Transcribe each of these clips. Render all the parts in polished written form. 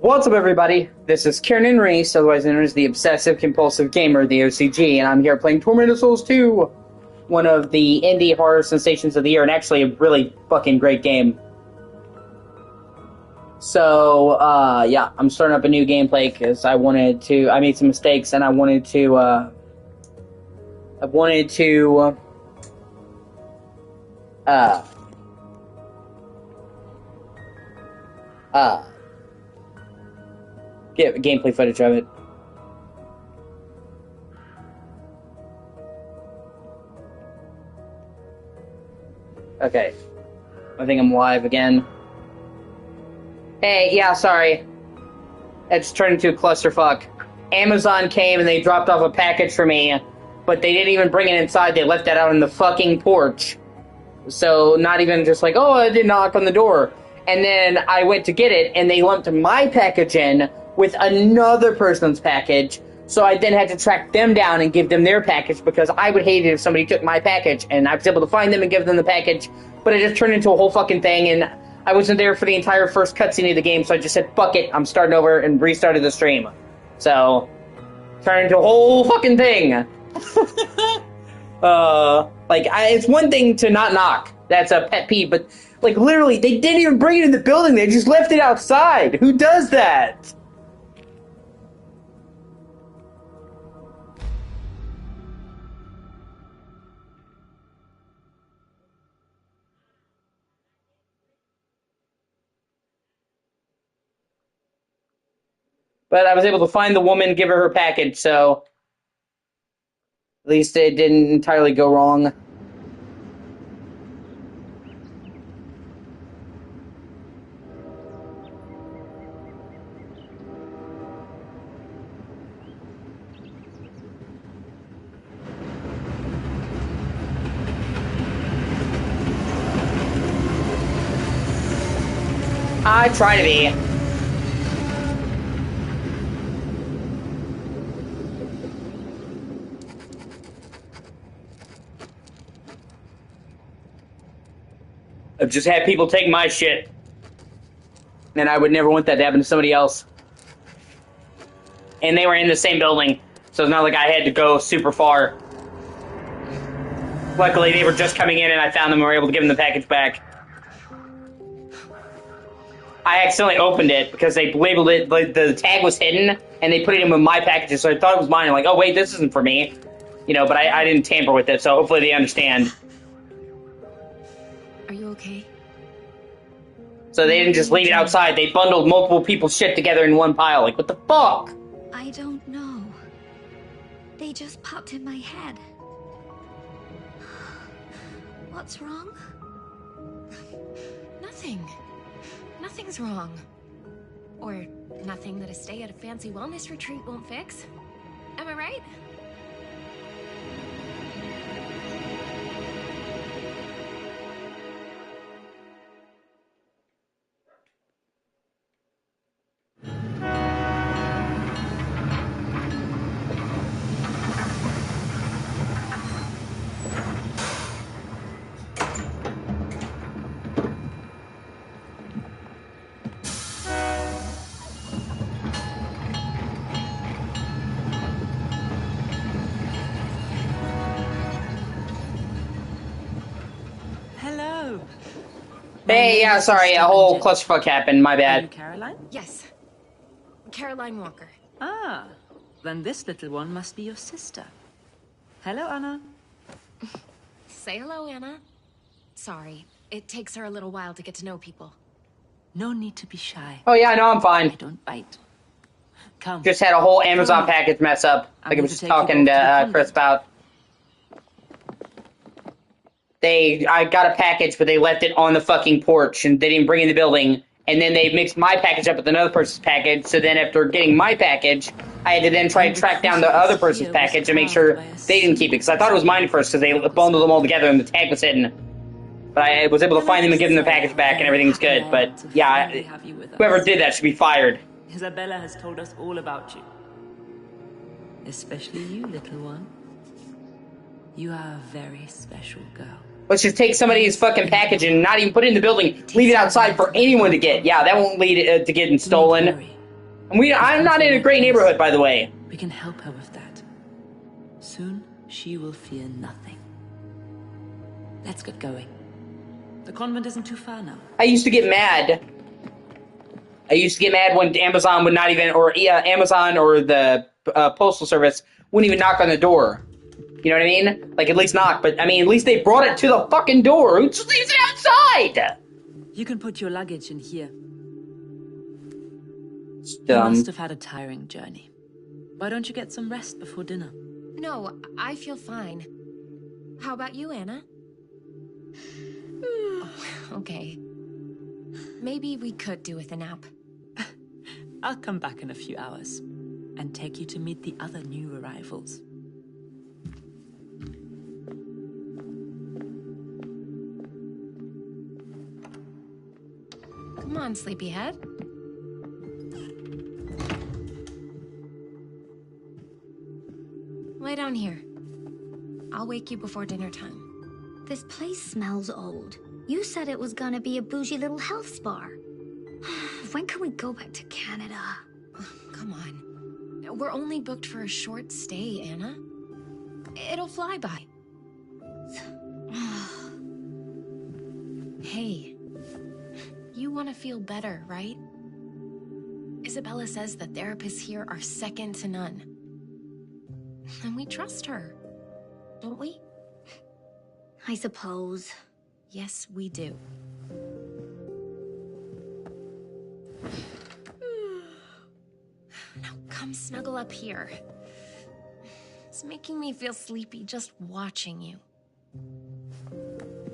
What's up, everybody? This is Kieran and Reese, otherwise known as the Obsessive Compulsive Gamer, the O.C.G, and I'm here playing Tormented Souls 2, one of the indie horror sensations of the year, and actually a really fucking great game. So, yeah, I'm starting up a new gameplay because I made some mistakes, and I wanted to get gameplay footage of it. Okay. I think I'm live again. Hey, yeah, sorry. It's turned into a clusterfuck. Amazon came and they dropped off a package for me, but they didn't even bring it inside. They left that out on the fucking porch. So, not even just like, oh, I did knock on the door. And then I went to get it, and they lumped my package in with another person's package, so I then had to track them down and give them their package, because I would hate it if somebody took my package, and I was able to find them and give them the package, but it just turned into a whole fucking thing, and I wasn't there for the entire first cutscene of the game, so I just said, fuck it, I'm starting over, and restarted the stream. So, turned into a whole fucking thing. It's one thing to not knock, that's a pet peeve, but, like, literally, they didn't even bring it in the building, they just left it outside! Who does that? But I was able to find the woman, give her package, so at least it didn't entirely go wrong. I try to be. I've just had people take my shit. And I would never want that to happen to somebody else. And they were in the same building, so it's not like I had to go super far. Luckily, they were just coming in and I found them and were able to give them the package back. I accidentally opened it because they labeled it, like, the tag was hidden, and they put it in with my packages, so I thought it was mine. I'm like, oh wait, this isn't for me. You know, but I didn't tamper with it, so hopefully they understand. Are you okay? So they didn't just leave it outside, they bundled multiple people's shit together in one pile. Like, what the fuck? I don't know. They just popped in my head. What's wrong? Nothing. Nothing's wrong. Or nothing that a stay at a fancy wellness retreat won't fix. Am I right? Hey, yeah, sorry, a whole clusterfuck happened, my Are bad. you Caroline? Yes. Caroline Walker. Ah, then this little one must be your sister. Hello, Anna. Say hello, Anna. Sorry, it takes her a little while to get to know people. No need to be shy. Oh yeah, no, I'm I fine. don't bite. Come. Just had a whole Amazon package mess up, like I was just talking to Chris about. I got a package, but they left it on the fucking porch, and they didn't bring it in the building. And then they mixed my package up with another person's package, so then after getting my package, I had to then try to track down the other person's package and make sure they didn't keep it, because I thought it was mine first, because they bundled them all together and the tag was hidden. But I was able to find them and give them the package back, and everything's good. But, yeah, whoever did that should be fired. Isabella has told us all about you. Especially you, little one. You are a very special girl. Let's just take somebody's fucking package and not even put it in the building. Leave it outside for anyone to get. Yeah, that won't lead to getting stolen. I'm not in a great neighborhood, by the way. We can help her with that. Soon, she will fear nothing. Let's get going. The convent isn't too far now. I used to get mad. When Amazon would not even, Amazon or the postal service wouldn't even knock on the door. You know what I mean? Like, at least knock, but I mean, at least they brought it to the fucking door. Who just leaves it outside? You can put your luggage in here. It's You dumb. must have had a tiring journey. Why don't you get some rest before dinner? No, I feel fine. How about you, Anna? Okay. Maybe we could do with a nap. I'll come back in a few hours and take you to meet the other new arrivals. Come on, sleepyhead. Lay down here. I'll wake you before dinner time. This place smells old. You said it was gonna be a bougie little health spa. When can we go back to Canada? Come on. We're only booked for a short stay, Anna. It'll fly by. Hey, you want to feel better, right? Isabella says the therapists here are second to none. And we trust her, don't we? I suppose. Yes, we do. Now come snuggle up here. It's making me feel sleepy just watching you.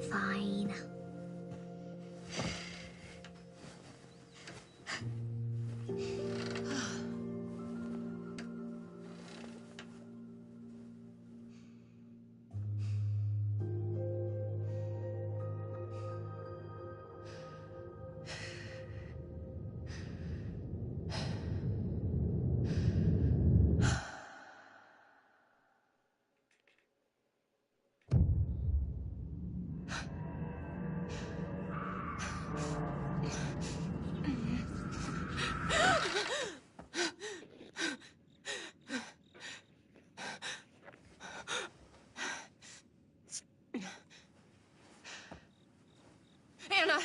Fine. Anna!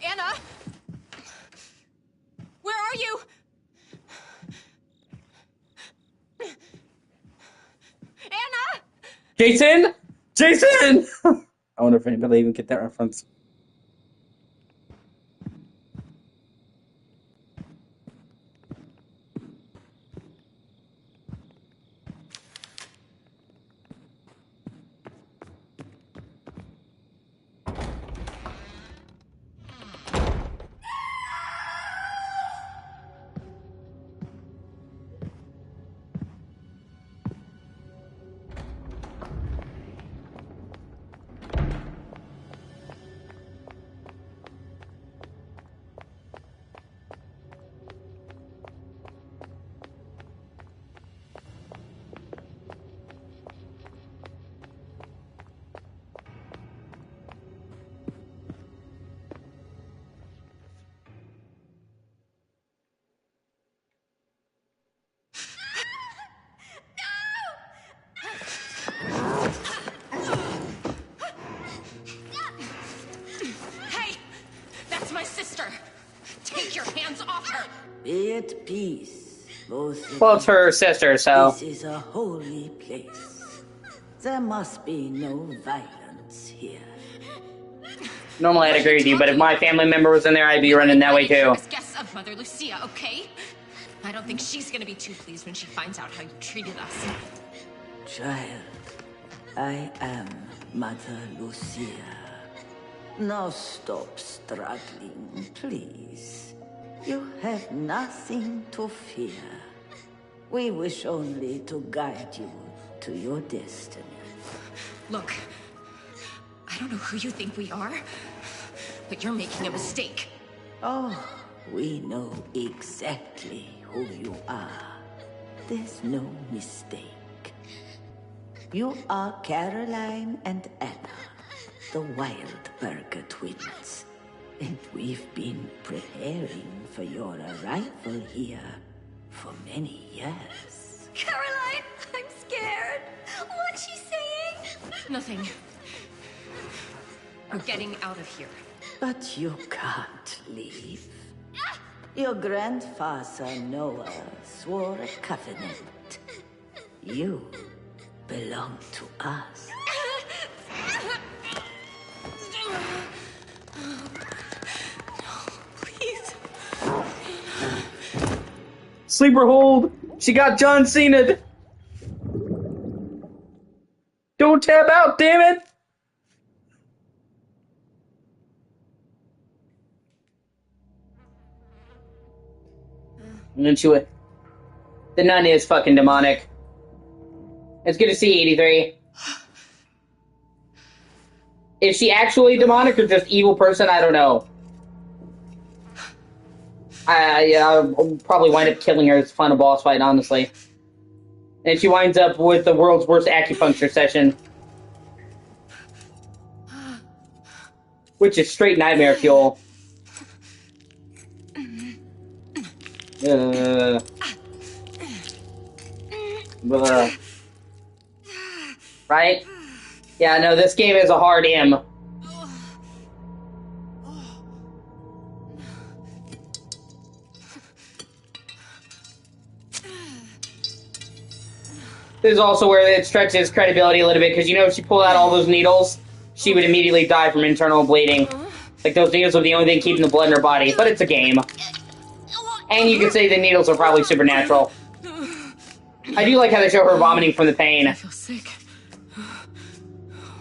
Anna! Where are you? Anna! Jason! Jason! I wonder if anybody even get that reference. Hey! That's my sister! Take your hands off her! Be at peace, both. Well, it's her sister, so. This is a holy place. There must be no violence here. Normally I'd agree with you, but if my family member was in there, I'd be running that way too. As guests of Mother Lucia, okay? I don't think she's gonna be too pleased when she finds out how you treated us. Child, I am Mother Lucia. Now stop struggling, please. You have nothing to fear. We wish only to guide you to your destiny. Look, I don't know who you think we are, but you're making a mistake. Oh, we know exactly who you are. There's no mistake. You are Caroline and Anna, the Wildberger twins. And we've been preparing for your arrival here for many years. Caroline, I'm scared. What's she saying? Nothing. We're getting out of here. But you can't leave. Your grandfather Noah swore a covenant. You belong to us. Please. Sleeper hold. She got John Cena. Don't tap out, damn it. And then the nun is fucking demonic. It's good to see 83. Is she actually demonic or just evil person? I don't know. I'll probably wind up killing her. It's a fun boss fight, honestly. And she winds up with the world's worst acupuncture session. Which is straight nightmare fuel. Right? Yeah, no, this game is a hard M. This is also where it stretches credibility a little bit, because you know if she pulled out all those needles, she would immediately die from internal bleeding. Like, those needles are the only thing keeping the blood in her body, but it's a game. And you could say the needles are probably supernatural. I do like how they show her vomiting from the pain. I feel sick.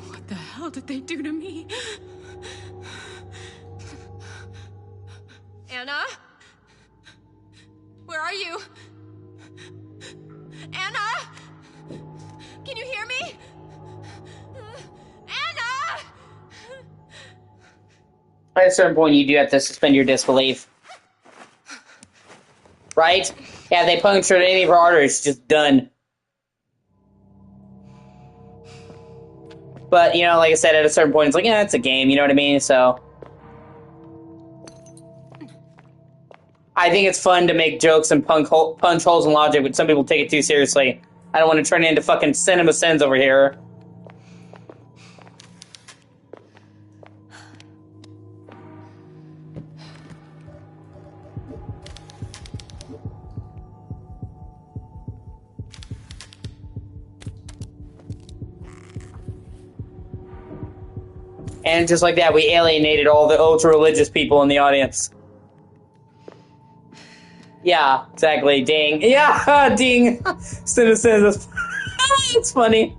What the hell did they do to me? Anna? Where are you? Anna? Can you hear me? Anna! At a certain point, you do have to suspend your disbelief. Right? Yeah, if they punctured any of her arteries, it's just done. But, you know, like I said, at a certain point, it's like, yeah, it's a game, you know what I mean? So, I think it's fun to make jokes and punch holes in logic, but some people take it too seriously. I don't want to turn it into fucking Cinema Sins over here. And just like that, we alienated all the ultra-religious people in the audience. Yeah, exactly. Ding. Yeah, ding. Citizens. It's funny.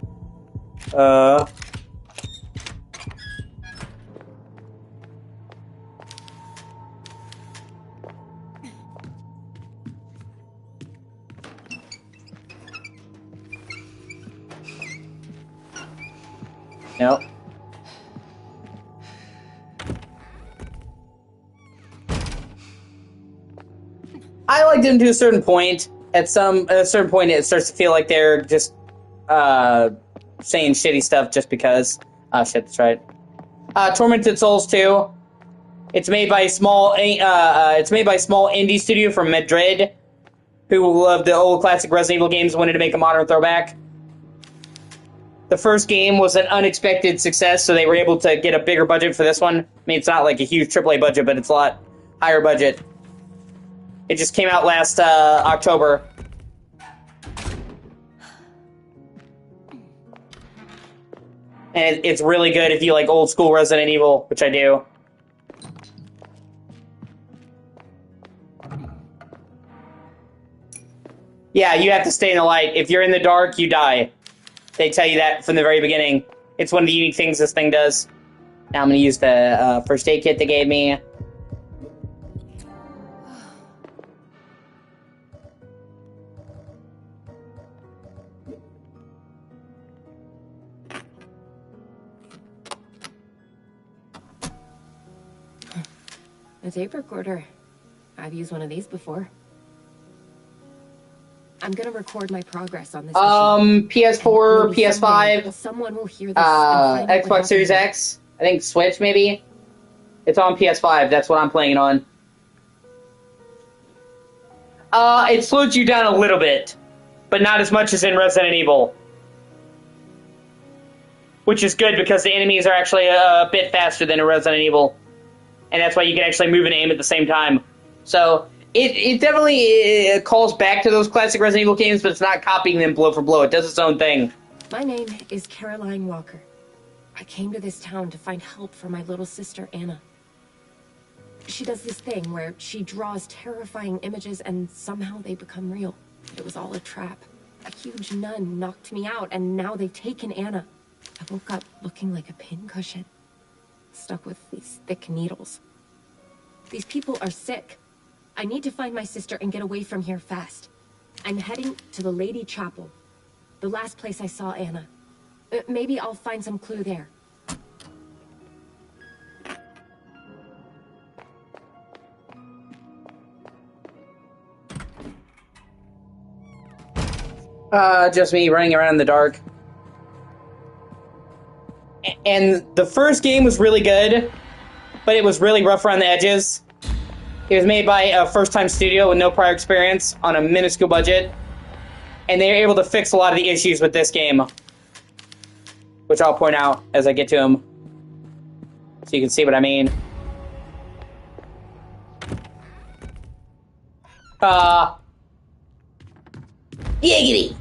Nope. I like them to a certain point. At a certain point, it starts to feel like they're just saying shitty stuff just because. Oh shit, that's right. Tormented Souls 2. It's made by a small indie studio from Madrid, who loved the old classic Resident Evil games and wanted to make a modern throwback. The first game was an unexpected success, so they were able to get a bigger budget for this one. I mean, it's not like a huge AAA budget, but it's a lot higher budget. It just came out last October. And it's really good if you like old school Resident Evil, which I do. Yeah, you have to stay in the light. If you're in the dark, you die. They tell you that from the very beginning. It's one of the unique things this thing does. Now I'm going to use the first aid kit they gave me. A tape recorder. I've used one of these before. I'm gonna record my progress on this machine. PS4, PS5, someone will hear this and find out what Xbox Series happened. X, I think Switch maybe. It's on PS5. That's what I'm playing it on. It slows you down a little bit, but not as much as in Resident Evil. Which is good because the enemies are actually a bit faster than in Resident Evil. And that's why you can actually move and aim at the same time. So, it definitely calls back to those classic Resident Evil games, but it's not copying them blow for blow. It does its own thing. My name is Caroline Walker. I came to this town to find help for my little sister, Anna. She does this thing where she draws terrifying images and somehow they become real. It was all a trap. A huge nun knocked me out and now they've taken Anna. I woke up looking like a pincushion, stuck with these thick needles. These people are sick. I need to find my sister and get away from here fast. I'm heading to the Lady Chapel, the last place I saw Anna. Maybe I'll find some clue there. Just me running around in the dark. And the first game was really good, but it was really rough around the edges. It was made by a first-time studio with no prior experience on a minuscule budget. And they were able to fix a lot of the issues with this game, which I'll point out as I get to them, so you can see what I mean. Giggity!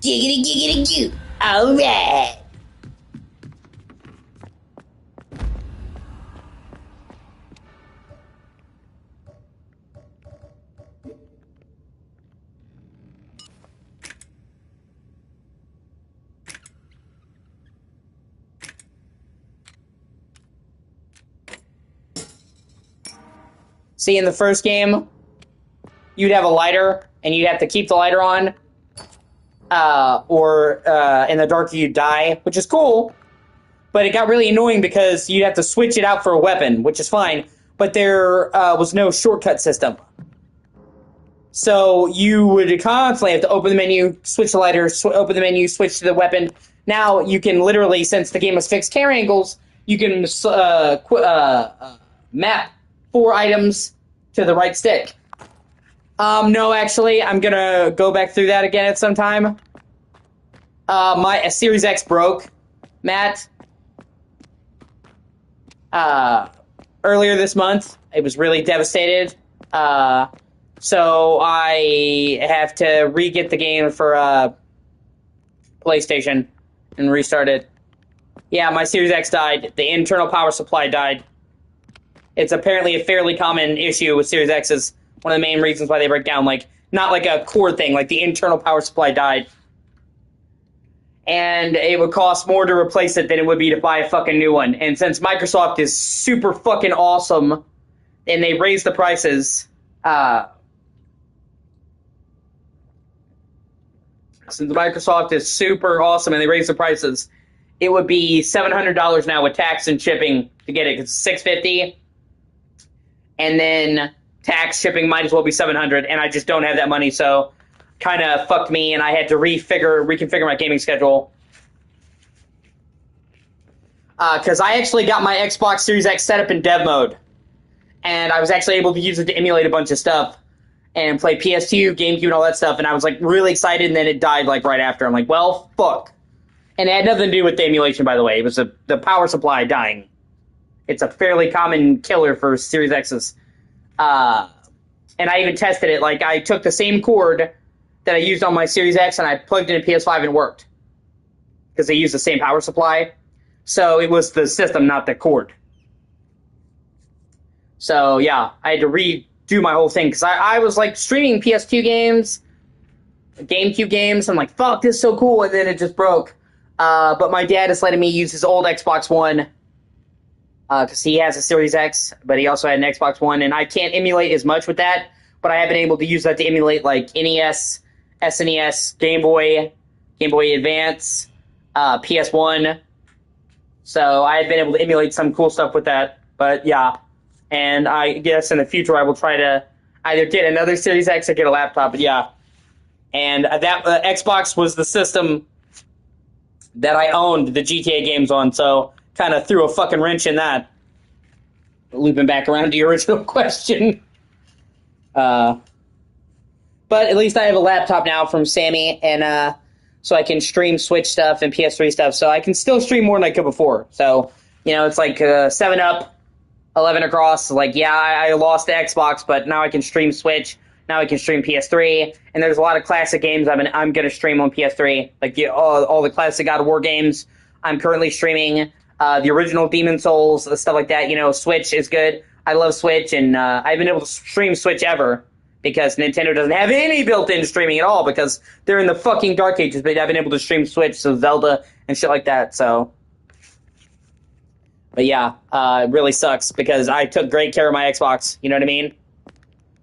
Giggity, giggity, goo! Alright! See, in the first game, you'd have a lighter, and you'd have to keep the lighter on, or in the dark you'd die, which is cool, but it got really annoying because you'd have to switch it out for a weapon, which is fine, but there was no shortcut system. So you would constantly have to open the menu, switch the lighter, open the menu, switch to the weapon. Now you can literally, since the game has fixed camera angles, you can map 4 items to the right stick. No, actually, I'm gonna go back through that again at some time. My Series X broke, Matt. Earlier this month, it was really devastated. So I have to re-get the game for PlayStation and restart it. Yeah, my Series X died. The internal power supply died. It's apparently a fairly common issue with Series X's. One of the main reasons why they break down, like, not like a core thing, like the internal power supply died. And it would cost more to replace it than it would be to buy a fucking new one. And since Microsoft is super fucking awesome, and they raised the prices, since Microsoft is super awesome and they raised the prices, it would be $700 now with tax and shipping to get it, because it's $650. And then tax shipping might as well be $700, and I just don't have that money, so kind of fucked me, and I had to reconfigure my gaming schedule. Because I actually got my Xbox Series X set up in dev mode, and I was actually able to use it to emulate a bunch of stuff and play PS2, GameCube, and all that stuff, and I was like really excited, and then it died like right after. I'm like, well, fuck. And it had nothing to do with the emulation, by the way. It was the power supply dying. It's a fairly common killer for Series X's. And I even tested it. Like, I took the same cord that I used on my Series X and I plugged it in PS5 and it worked. Because they use the same power supply. So it was the system, not the cord. So, yeah, I had to redo my whole thing. Because I was, like, streaming PS2 games, GameCube games. I'm like, fuck, this is so cool. And then it just broke. But my dad is letting me use his old Xbox One. Because he has a Series X, but he also had an Xbox One, and I can't emulate as much with that, but I have been able to use that to emulate, like, NES, SNES, Game Boy Advance, PS1, so I have been able to emulate some cool stuff with that, but yeah, and I guess in the future I will try to either get another Series X or get a laptop, but yeah, and that Xbox was the system that I owned the GTA games on, so kind of threw a fucking wrench in that. looping back around to your original question. But at least I have a laptop now from Sammy, and so I can stream Switch stuff and PS3 stuff, so I can still stream more than I could before. So, it's like 7 up, 11 across. Like, yeah, I lost the Xbox, but now I can stream Switch. Now I can stream PS3, and there's a lot of classic games I'm going to stream on PS3, like all the classic God of War games. I'm currently streaming the original Demon Souls, stuff like that. Switch is good. I love Switch, and I haven't been able to stream Switch ever because Nintendo doesn't have any built-in streaming at all because they're in the fucking dark ages, but I've been able to stream Switch, so Zelda and shit like that, so. But yeah, it really sucks because I took great care of my Xbox, you know what I mean?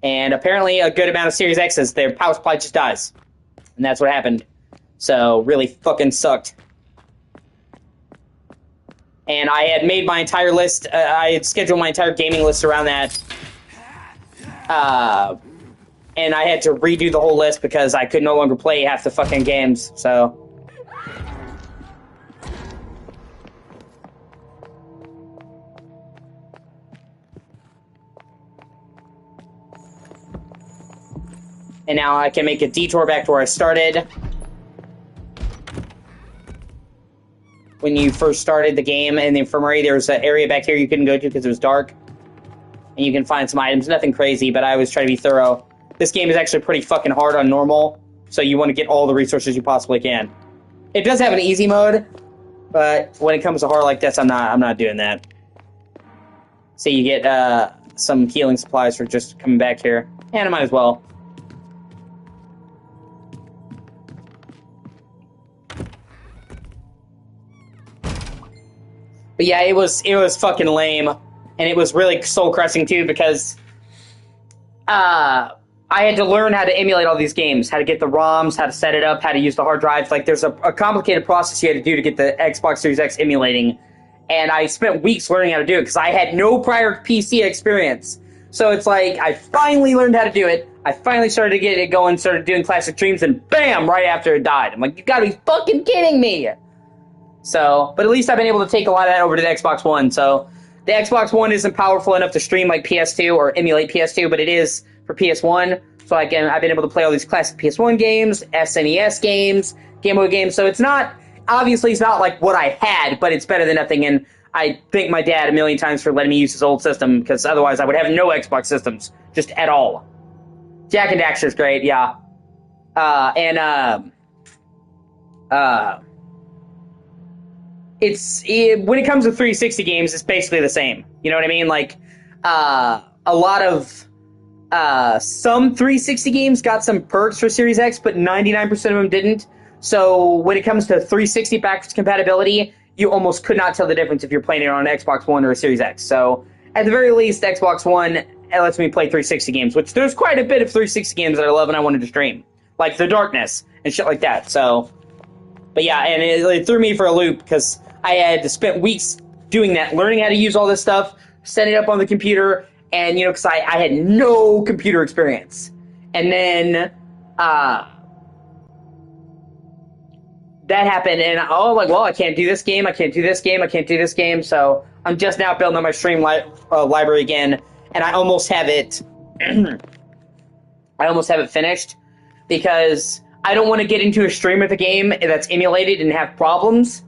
And apparently a good amount of Series X's, their power supply just dies. And that's what happened. So, really fucking sucked. And I had made my entire list, I had scheduled my entire gaming list around that. And I had to redo the whole list because I could no longer play half the fucking games, so. And now I can make a detour back to where I started. When you first started the game in the infirmary, there was an area back here you couldn't go to because it was dark. And you can find some items, nothing crazy, but I always try to be thorough. This game is actually pretty fucking hard on normal, so you want to get all the resources you possibly can. It does have an easy mode, but when it comes to hard like this, I'm not doing that. So you get some healing supplies for just coming back here. And I might as well. But yeah, it was fucking lame, and it was really soul-crushing too because I had to learn how to emulate all these games, how to get the ROMs, how to set it up, how to use the hard drives. Like, there's a complicated process you had to do to get the Xbox Series X emulating, and I spent weeks learning how to do it because I had no prior PC experience. So it's like, I finally learned how to do it. I finally started to get it going, started doing Classic Dreams, and bam, right after it died. I'm like, you gotta be fucking kidding me! So, but at least I've been able to take a lot of that over to the Xbox One. So, the Xbox One isn't powerful enough to stream like PS2 or emulate PS2, but it is for PS1. So, I've been able to play all these classic PS1 games, SNES games, Game Boy games. So, it's not like what I had, but it's better than nothing. And I thank my dad a million times for letting me use his old system, because otherwise I would have no Xbox systems, just at all. Jak and Daxter's great, yeah. When it comes to 360 games, it's basically the same. You know what I mean? Like, a lot of, some 360 games got some perks for Series X, but 99% of them didn't. So, when it comes to 360 backwards compatibility, you almost could not tell the difference if you're playing it on an Xbox One or a Series X. So, at the very least, Xbox One lets me play 360 games, which there's quite a bit of 360 games that I love and I wanted to stream. Like The Darkness and shit like that, so. But yeah, and it threw me for a loop, because I had to spend weeks doing that, learning how to use all this stuff, setting it up on the computer, and, because I had no computer experience. And then, that happened, and I was like, well, I can't do this game, I can't do this game, I can't do this game, so I'm just now building up my stream library again, and I almost have it, finished, because I don't want to get into a stream of the game that's emulated and have problems.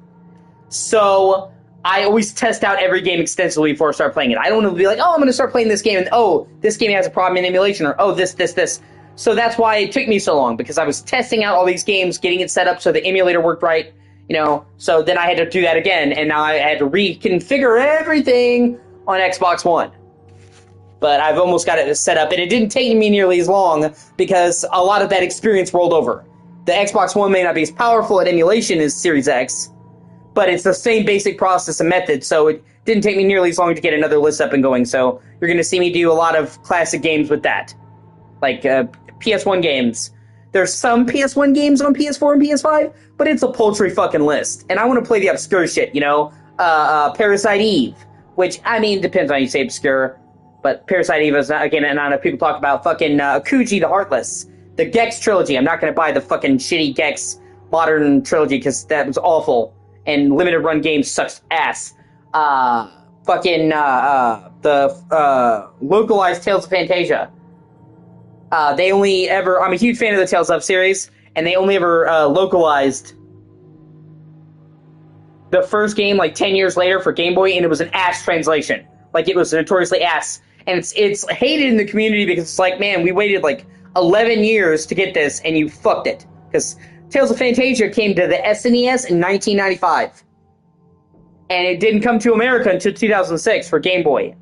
So I always test out every game extensively before I start playing it. I don't want to be like, oh, I'm going to start playing this game, and oh, this game has a problem in emulation, or oh, this. So that's why it took me so long, because I was testing out all these games, getting it set up so the emulator worked right, so then I had to do that again, and now I had to reconfigure everything on Xbox One. But I've almost got it set up, and it didn't take me nearly as long, because a lot of that experience rolled over. The Xbox One may not be as powerful at emulation as Series X, but it's the same basic process and method, so it didn't take me nearly as long to get another list up and going, so you're going to see me do a lot of classic games with that. Like, PS1 games. There's some PS1 games on PS4 and PS5, but it's a paltry fucking list. And I want to play the obscure shit, Parasite Eve, which, depends on how you say obscure, but Parasite Eve is, again, and I know people talk about fucking O.C.G the Heartless, the Gex trilogy. I'm not going to buy the fucking shitty Gex modern trilogy, because that was awful. And limited run games sucks ass. fucking localized Tales of Fantasia. They only ever... I'm a huge fan of the Tales of series, and they only ever localized the first game like 10 years later for Game Boy, and it was an ass translation. Like, it was notoriously ass. And it's hated in the community because it's like, man, we waited like 11 years to get this, and you fucked it. Because Tales of Fantasia came to the SNES in 1995. And it didn't come to America until 2006 for Game Boy.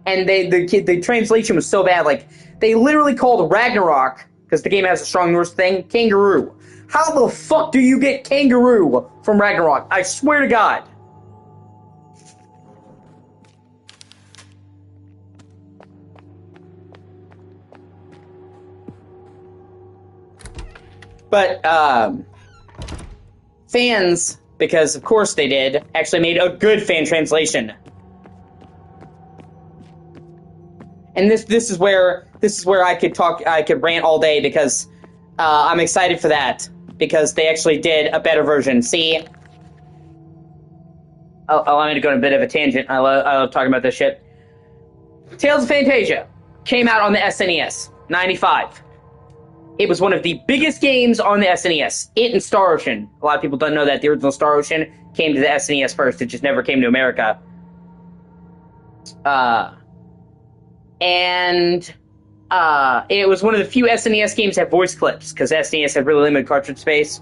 And the translation was so bad, like, they literally called Ragnarok, because the game has a strong Norse thing, kangaroo. How the fuck do you get kangaroo from Ragnarok? I swear to God. But, fans, because of course they did, actually made a good fan translation. And this is where I could rant all day, because I'm excited for that, because they actually did a better version. See, allow me to go on a bit of a tangent. I love talking about this shit. Tales of Fantasia came out on the SNES, 95. It was one of the biggest games on the SNES. It and Star Ocean. A lot of people don't know that the original Star Ocean came to the SNES first. It just never came to America. It was one of the few SNES games that had voice clips, because SNES had really limited cartridge space.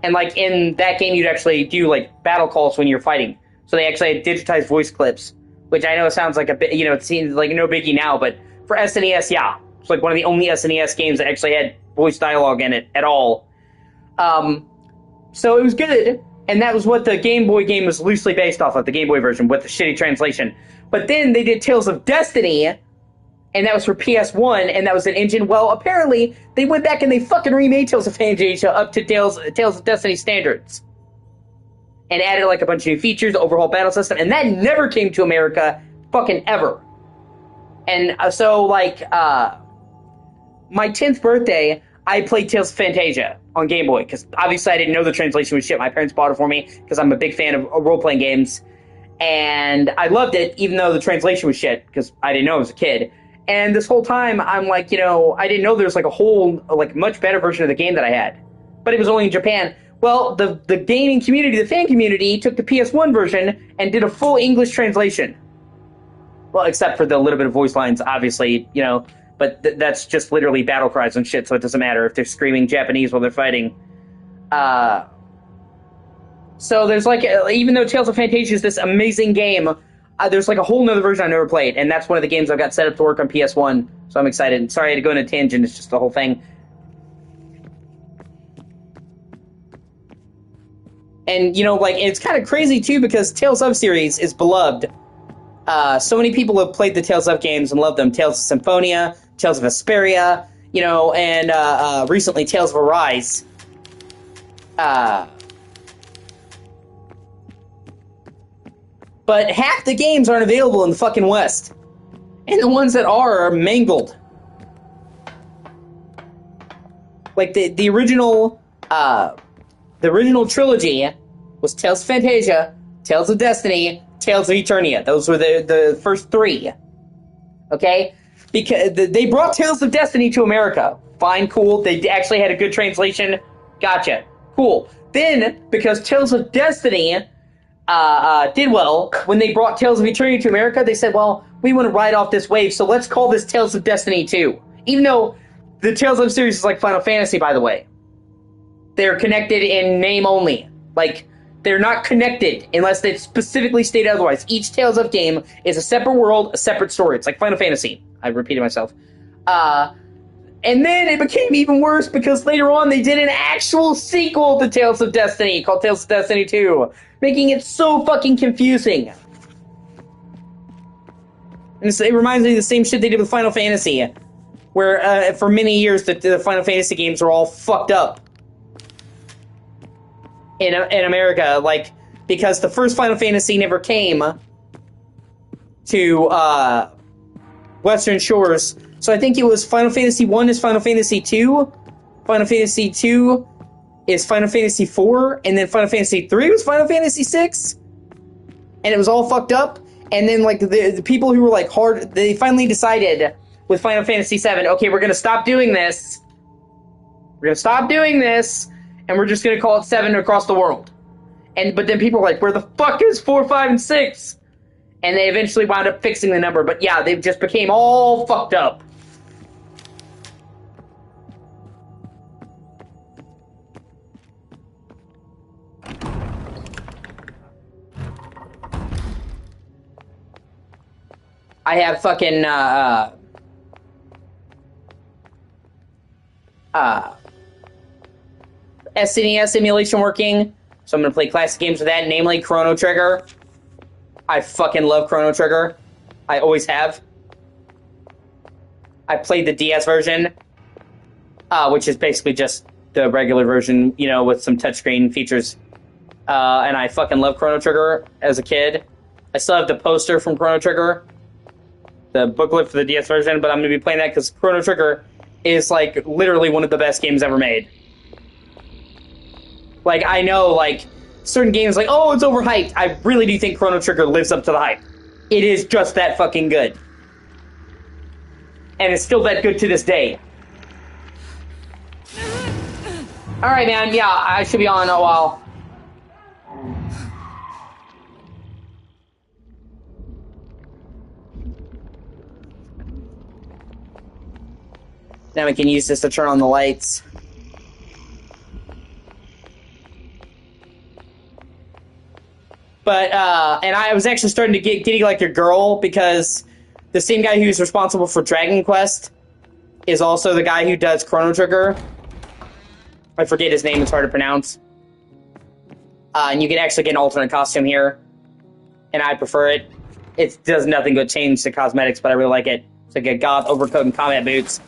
And, like, in that game, you'd actually do, like, battle calls when you're fighting. So they actually had digitized voice clips, which I know sounds like a bit, it seems like no biggie now, but for SNES, yeah. It's like one of the only SNES games that actually had voice dialogue in it at all. So it was good, and that was what the Game Boy game was loosely based off of, the Game Boy version, with the shitty translation. But then they did Tales of Destiny, and that was for PS1, and that was an engine. Well, apparently, they went back and they fucking remade Tales of Fantasia up to Tales of Destiny standards. And added, like, a bunch of new features, the overhaul battle system, and that never came to America fucking ever. And so, like, my 10th birthday, I played Tales of Fantasia on Game Boy, because obviously I didn't know the translation was shit. My parents bought it for me, because I'm a big fan of role-playing games. And I loved it, even though the translation was shit, because I didn't know I was a kid. And this whole time, I'm like, I didn't know there was like a whole, like, much better version of the game that I had. But it was only in Japan. Well, the gaming community, the fan community, took the PS1 version and did a full English translation. Well, except for the little bit of voice lines, obviously, but that's just literally battle cries and shit, so it doesn't matter if they're screaming Japanese while they're fighting. So there's like, even though Tales of Fantasia is this amazing game, there's like a whole nother version I've never played, and that's one of the games I've got set up to work on PS1, so I'm excited. Sorry I had to go on a tangent, it's just the whole thing. And, like, it's kind of crazy, too, because Tales of series is beloved. So many people have played the Tales of games and loved them. Tales of Symphonia, Tales of Vesperia, and recently Tales of Arise. But half the games aren't available in the fucking West. And the ones that are mangled. Like, the original trilogy was Tales of Fantasia, Tales of Destiny, Tales of Eternia. Those were the first three. Okay? Because they brought Tales of Destiny to America. Fine, cool. They actually had a good translation. Gotcha. Cool. Then, because Tales of Destiny did well, when they brought Tales of Eternia to America, they said, well, we want to ride off this wave, so let's call this Tales of Destiny 2. Even though the Tales of series is like Final Fantasy, by the way. They're connected in name only. Like, they're not connected unless they specifically state otherwise. Each Tales of game is a separate world, a separate story. It's like Final Fantasy. I repeated myself. And then it became even worse because later on they did an actual sequel to Tales of Destiny called Tales of Destiny 2, making it so fucking confusing. And it reminds me of the same shit they did with Final Fantasy, where for many years the Final Fantasy games were all fucked up in America, like, because the first Final Fantasy never came to Western shores. So I think it was Final Fantasy 1 is Final Fantasy 2, Final Fantasy 2 is Final Fantasy 4, and then Final Fantasy 3 was Final Fantasy 6, and it was all fucked up. And then, like, the people who were, like, they finally decided with Final Fantasy VII, okay, we're going to stop doing this. We're going to stop doing this, and we're just going to call it 7 across the world. But then people were like, where the fuck is 4, 5, and 6? And they eventually wound up fixing the number. But yeah, they just became all fucked up. I have fucking, SNES emulation working, so I'm gonna play classic games with that, namely Chrono Trigger. I fucking love Chrono Trigger. I always have. I played the DS version, which is basically just the regular version, you know, with some touchscreen features. And I fucking love Chrono Trigger as a kid. I still have the poster from Chrono Trigger, the booklet for the DS version, but I'm going to be playing that because Chrono Trigger is, like, literally one of the best games ever made. Like, I know, like, certain games, like, oh, it's overhyped. I really do think Chrono Trigger lives up to the hype. It is just that fucking good. And it's still that good to this day. Alright, man, yeah, I should be on a while. Then we can use this to turn on the lights. But, and I was actually starting to get like your girl, because the same guy who's responsible for Dragon Quest is also the guy who does Chrono Trigger. I forget his name, it's hard to pronounce. And you can actually get an alternate costume here. And I prefer it. It does nothing but change the cosmetics, but I really like it. It's like a goth overcoat and combat boots.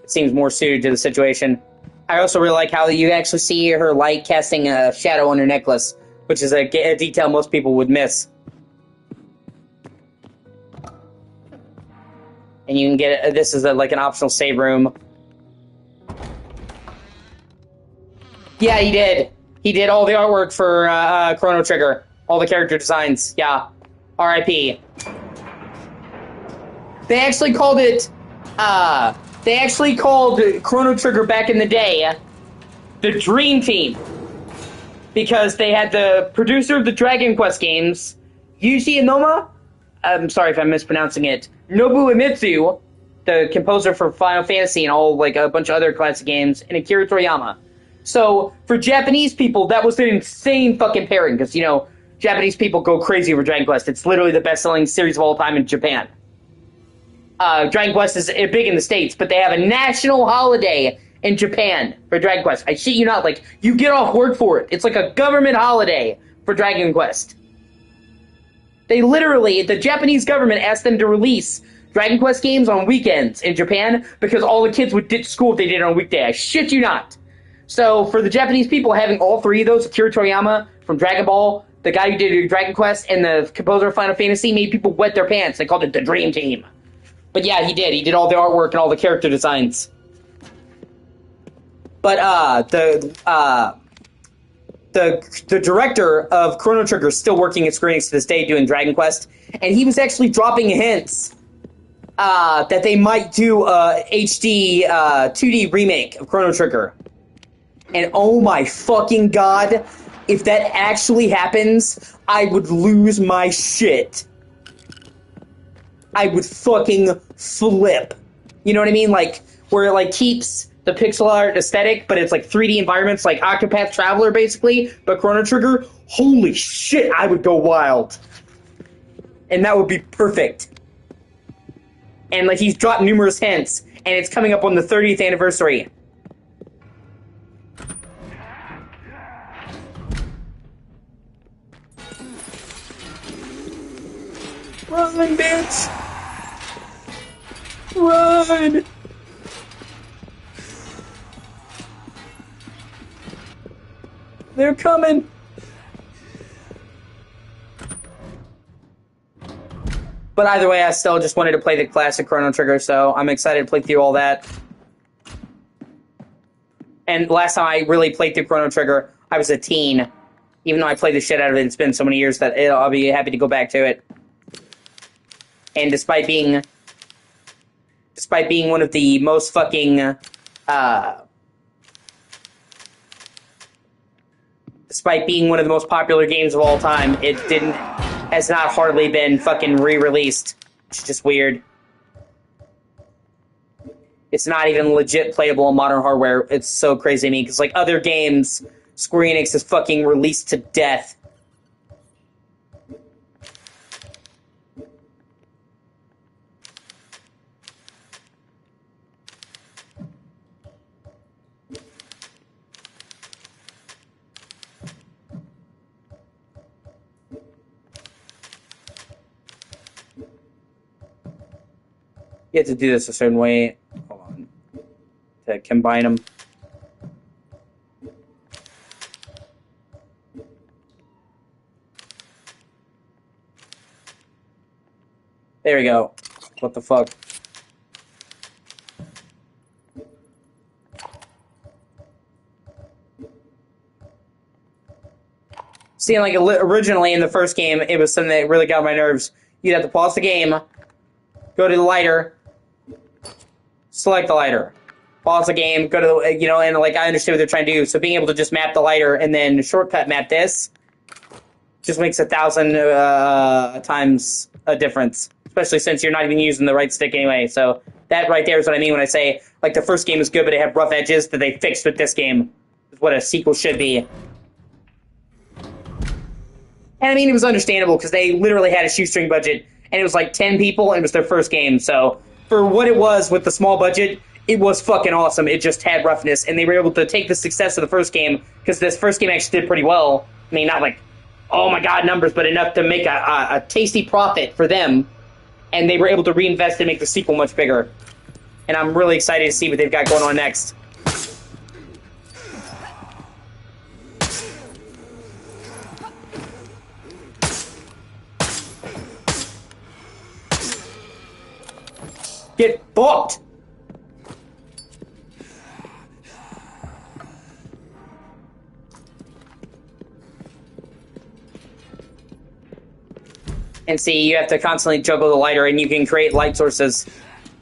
Seems more suited to the situation. I also really like how you actually see her light casting a shadow on her necklace, which is a detail most people would miss. And you can get this is like an optional save room. Yeah, he did. He did all the artwork for Chrono Trigger, all the character designs. Yeah, R.I.P. They actually called it. They actually called Chrono Trigger back in the day the Dream Team, because they had the producer of the Dragon Quest games, Yuji Inoma. I'm sorry if I'm mispronouncing it. Nobu Uematsu, the composer for Final Fantasy and all, like, a bunch of other classic games, and Akira Toriyama. So for Japanese people, that was an insane fucking pairing, because, you know, Japanese people go crazy over Dragon Quest. It's literally the best-selling series of all time in Japan. Dragon Quest is big in the States, but they have a national holiday in Japan for Dragon Quest. I shit you not, like, you get off work for it. It's like a government holiday for Dragon Quest. They literally, the Japanese government asked them to release Dragon Quest games on weekends in Japan because all the kids would ditch school if they did it on a weekday. I shit you not. So for the Japanese people, having all three of those, Akira Toriyama from Dragon Ball, the guy who did Dragon Quest, and the composer of Final Fantasy, made people wet their pants. They called it the Dream Team. But yeah, he did. He did all the artwork and all the character designs. But the director of Chrono Trigger is still working at Square Enix to this day doing Dragon Quest, and he was actually dropping hints that they might do a HD 2D remake of Chrono Trigger. And oh my fucking god, if that actually happens, I would lose my shit. I would fucking flip. You know what I mean? Like, where it, like, keeps the pixel art aesthetic, but it's, like, 3D environments, like Octopath Traveler, basically, but Chrono Trigger. Holy shit, I would go wild. And that would be perfect. And, like, he's dropped numerous hints, and it's coming up on the 30th anniversary. Run, bitch! Run! They're coming! But either way, I still just wanted to play the classic Chrono Trigger, so I'm excited to play through all that. And last time I really played through Chrono Trigger, I was a teen. Even though I played the shit out of it, it's been so many years that I'll be happy to go back to it. And despite being one of the most fucking, despite being one of the most popular games of all time, has not hardly been fucking re-released. It's just weird. It's not even legit playable on modern hardware. It's so crazy to me, because like other games, Square Enix is fucking released to death. You have to do this a certain way. Hold on. To combine them. There we go. What the fuck? See, like, originally in the first game, it was something that really got on my nerves. You'd have to pause the game, go to the lighter, select the lighter, pause the game, go to the, you know, and like I understood what they're trying to do. So being able to just map the lighter and then shortcut map this just makes 1,000 times a difference, especially since you're not even using the right stick anyway. So that right there is what I mean when I say like the first game is good, but it had rough edges that they fixed with this game. Is what a sequel should be. And I mean, it was understandable because they literally had a shoestring budget, and it was like 10 people, and it was their first game. So for what it was with the small budget, it was fucking awesome. It just had roughness, and they were able to take the success of the first game, because this first game actually did pretty well. I mean, not like, oh my god, numbers, but enough to make a tasty profit for them, and they were able to reinvest and make the sequel much bigger. And I'm really excited to see what they've got going on next. Get fucked! And see, you have to constantly juggle the lighter, and you can create light sources.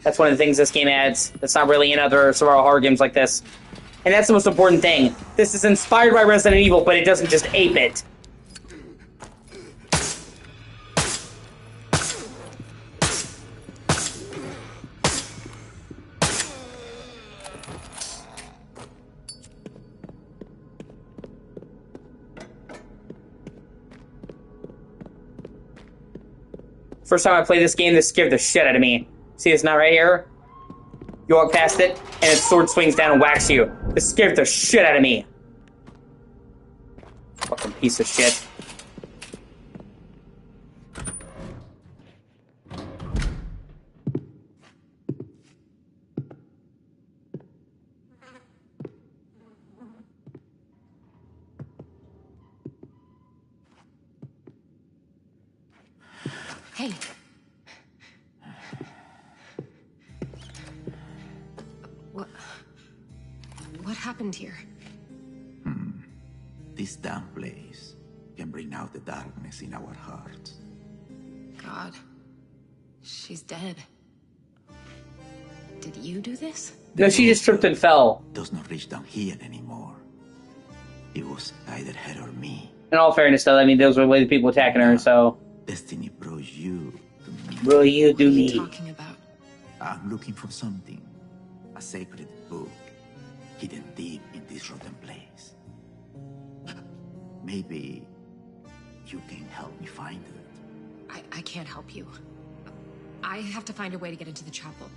That's one of the things this game adds. That's not really in other survival horror games like this. And that's the most important thing. This is inspired by Resident Evil, but it doesn't just ape it. First time I played this game, this scared the shit out of me. See this knot right here? You walk past it, and its sword swings down and whacks you. This scared the shit out of me. Fucking piece of shit. Hey. What happened here? This damn place can bring out the darkness in our hearts. God. She's dead. Did you do this? No, she just tripped and fell. Does not reach down here anymore. It was either her or me. In all fairness, though, I mean, those were the people attacking her, so... Destiny brought you to me. Bro, you do What are me. you talking about? I'm looking for something. A sacred book. Hidden deep in this rotten place. Maybe you can help me find it. I can't help you. I have to find a way to get into the chapel.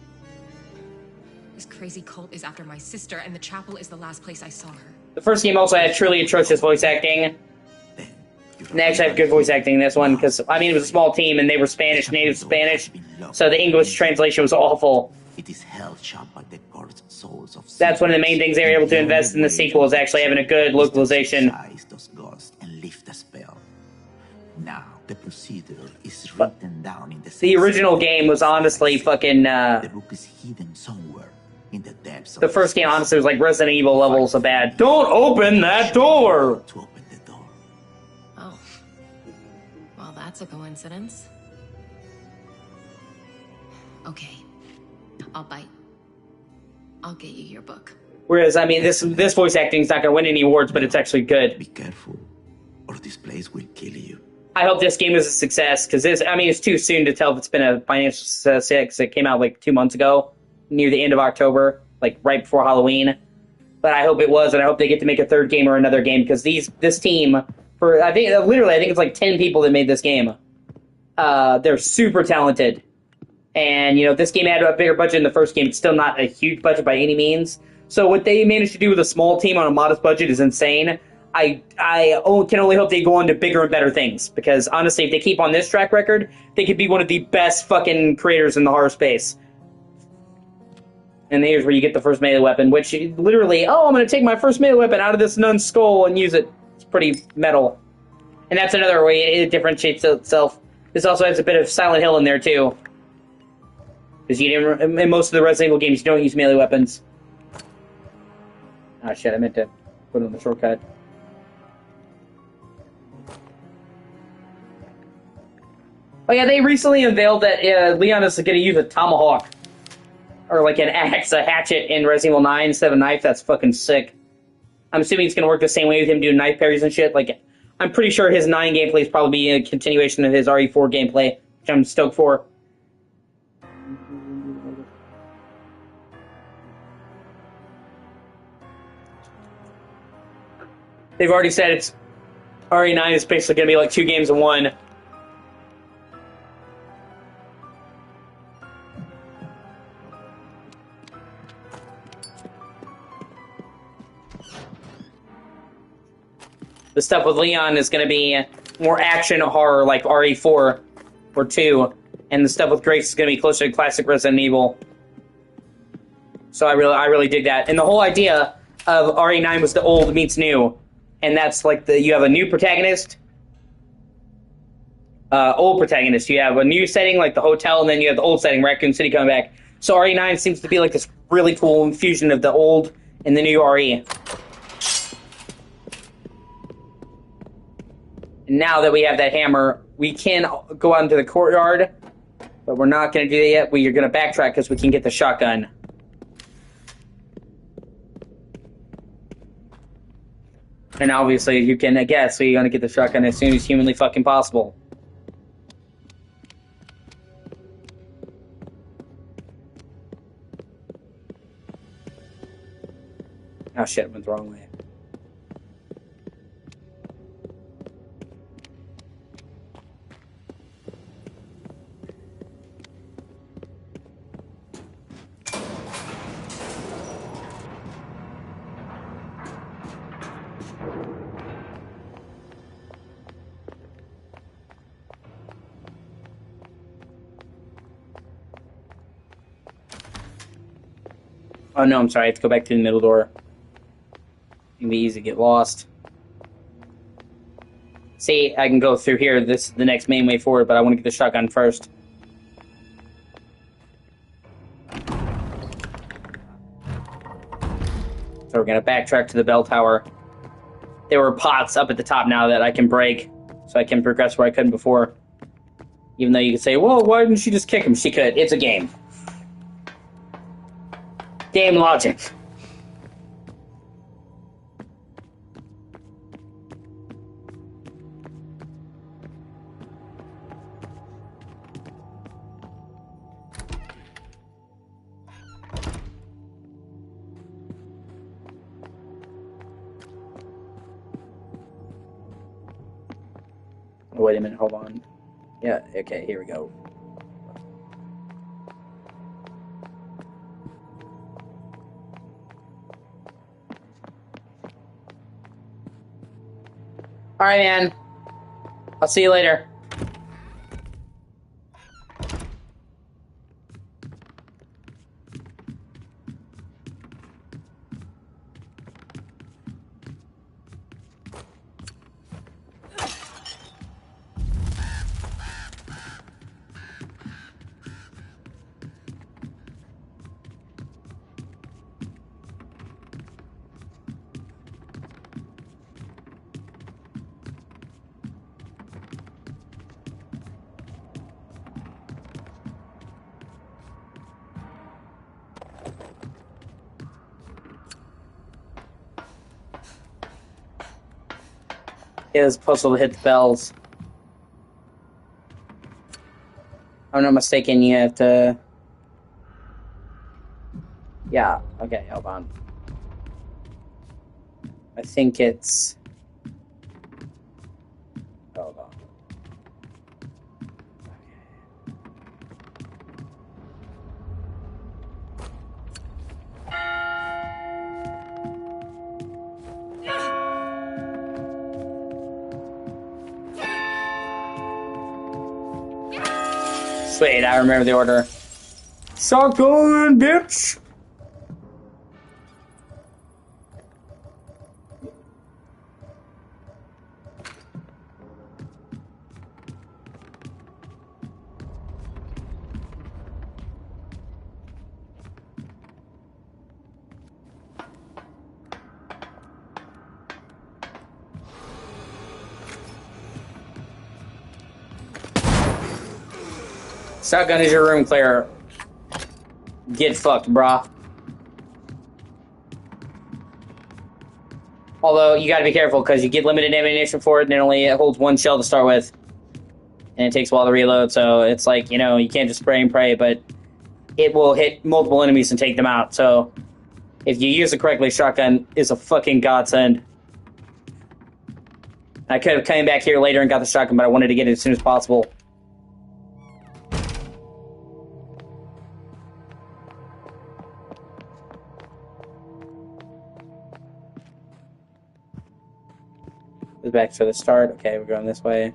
This crazy cult is after my sister, and the chapel is the last place I saw her. The first game also had truly atrocious voice acting. And they actually have good voice acting in this one, because, I mean, it was a small team, and they were Spanish, native Spanish, so the English translation was awful. It is held shut by the cursed souls of That's one of the main things they were able to invest in the sequel, is actually having a good localization. Those ghosts and lift the spell. Now the procedure is written down in the The original game was honestly fucking, the book is hidden somewhere. in the depths of The first game, space. honestly, was like Resident Evil levels of bad. Don't open that door! To open the door. Oh. Well, that's a coincidence. Okay. I'll bite. I'll get you your book. Whereas, I mean, this voice acting is not going to win any awards, but it's actually good. Be careful, or this place will kill you. I hope this game is a success, because it's too soon to tell if it's been a financial success yet, because it came out like 2 months ago, near the end of October, like right before Halloween. But I hope it was, and I hope they get to make a third game or another game, because this team, I think it's like 10 people that made this game. They're super talented. And, you know, this game had a bigger budget than the first game. It's still not a huge budget by any means. So what they managed to do with a small team on a modest budget is insane. I can only hope they go on to bigger and better things, because honestly, if they keep on this track record, they could be one of the best fucking creators in the horror space. And here's where you get the first melee weapon, which literally, I'm going to take my first melee weapon out of this nun's skull and use it. It's pretty metal. And that's another way it differentiates itself. This also has a bit of Silent Hill in there, too. Because in most of the Resident Evil games, you don't use melee weapons. Ah, shit, I meant to put on the shortcut. Oh yeah, they recently unveiled that Leon is going to use a tomahawk. Or like an axe, a hatchet in Resident Evil 9 instead of a knife. That's fucking sick. I'm assuming it's going to work the same way with him doing knife parries and shit. Like, I'm pretty sure his 9 gameplay is probably a continuation of his RE4 gameplay, which I'm stoked for. They've already said it's RE9 is basically going to be like 2 games in 1. The stuff with Leon is going to be more action horror like RE4 or 2. And the stuff with Grace is going to be closer to classic Resident Evil. So I really dig that. And the whole idea of RE9 was the old meets new. And that's like you have a new protagonist, old protagonist. You have a new setting like the hotel, and then you have the old setting, Raccoon City, coming back. So RE9 seems to be like this really cool infusion of the old and the new RE. Now that we have that hammer, we can go out into the courtyard, but we're not going to do that yet. We are going to backtrack because we can get the shotgun. And obviously, you can guess, so you're going to get the shotgun as soon as humanly fucking possible. Oh shit, went the wrong way. Oh no, I'm sorry, I have to go back to the middle door. It can be easy to get lost. See, I can go through here. This is the next main way forward, but I want to get the shotgun first. So we're going to backtrack to the bell tower. There were pots up at the top now that I can break, so I can progress where I couldn't before. Even though you could say, well, why didn't she just kick him? She could. It's a game. Game logic. Wait a minute, hold on. Yeah, okay, here we go. Alright, man. I'll see you later. Yeah, this puzzle to hit the bells. If I'm not mistaken, you have to... Yeah, okay, hold on. I think it's... Hold on. Sweet, I remember the order. Shotgun, bitch! Shotgun is your room clear. Get fucked, brah. Although, you gotta be careful, because you get limited ammunition for it, and it only holds one shell to start with. And it takes a while to reload, so it's like, you know, you can't just spray and pray, but it will hit multiple enemies and take them out, so... If you use it correctly, shotgun is a fucking godsend. I could have come back here later and got the shotgun, but I wanted to get it as soon as possible. Goes back to the start. Okay, we're going this way.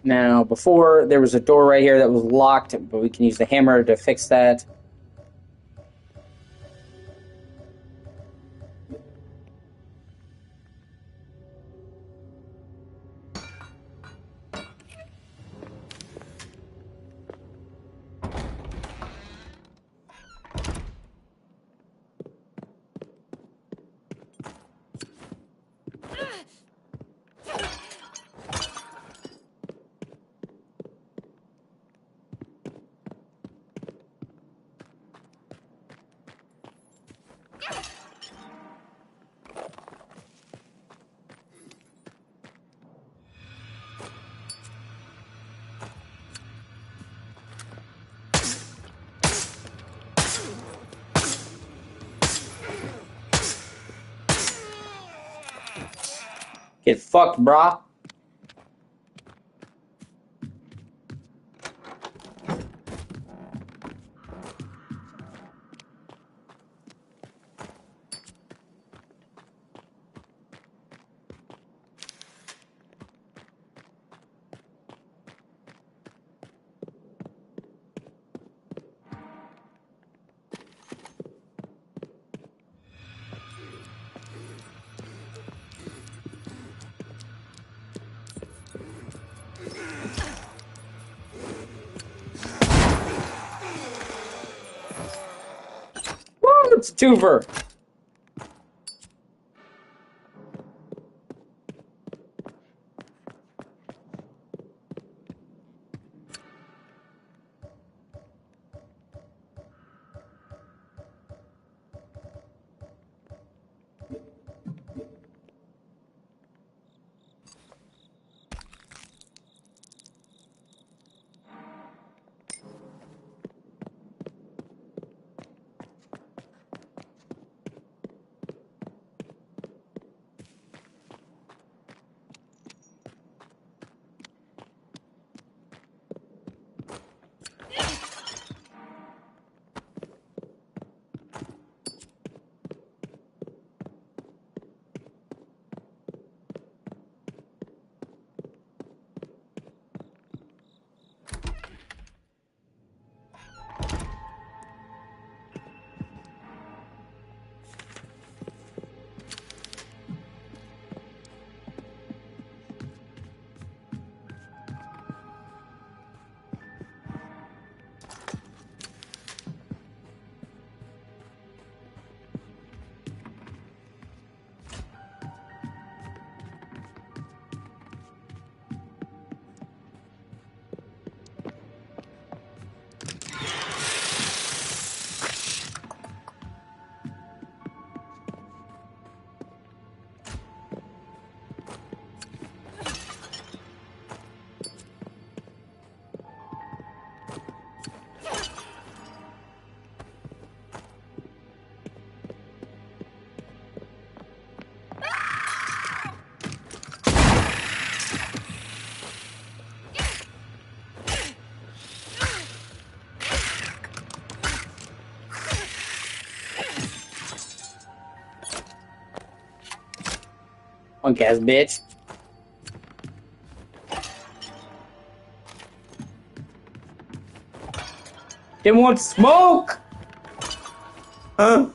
Now, before, there was a door right here that was locked, but we can use the hammer to fix that. Get fucked, brah. Woo, it's a twofer. Punk ass bitch. Didn't want smoke! Huh?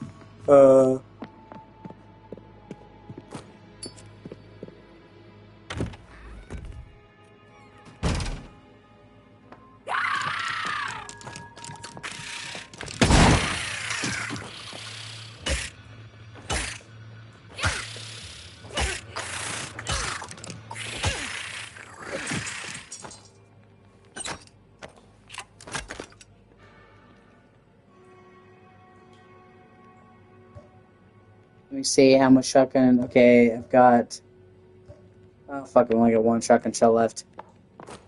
Let me see how much shotgun. Okay, I've got. Oh, fuck, I've only got one shotgun shell left.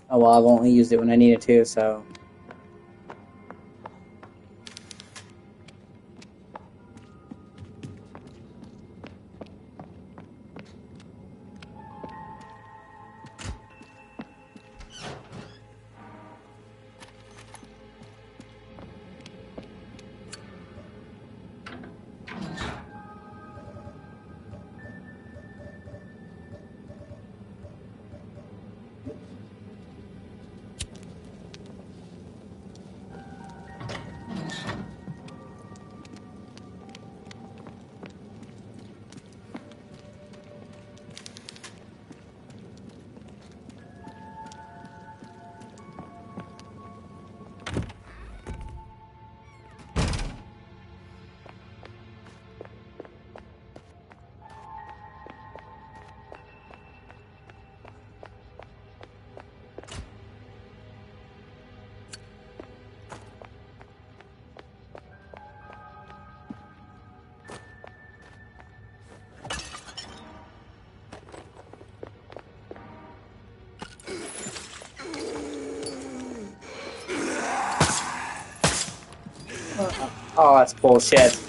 Oh, well, I've only used it when I needed to, so. Oh, that's bullshit.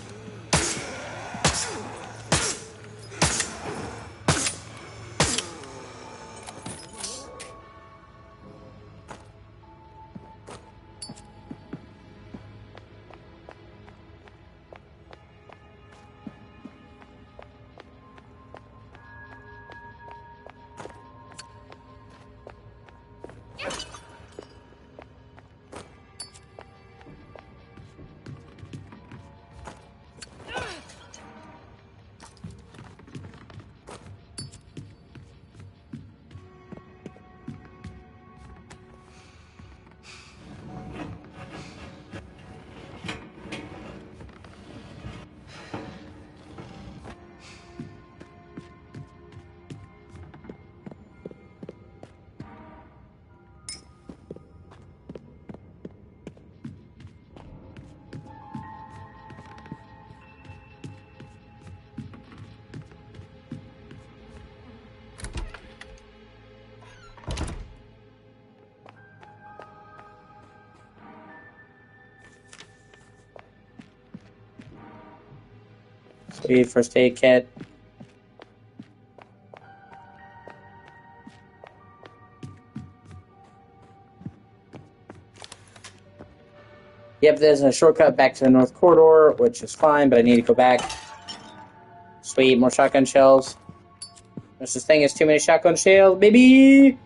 Sweet first aid kit. Yep, there's a shortcut back to the North Corridor, which is fine, but I need to go back. Sweet, more shotgun shells. There's this thing as too many shotgun shells, baby!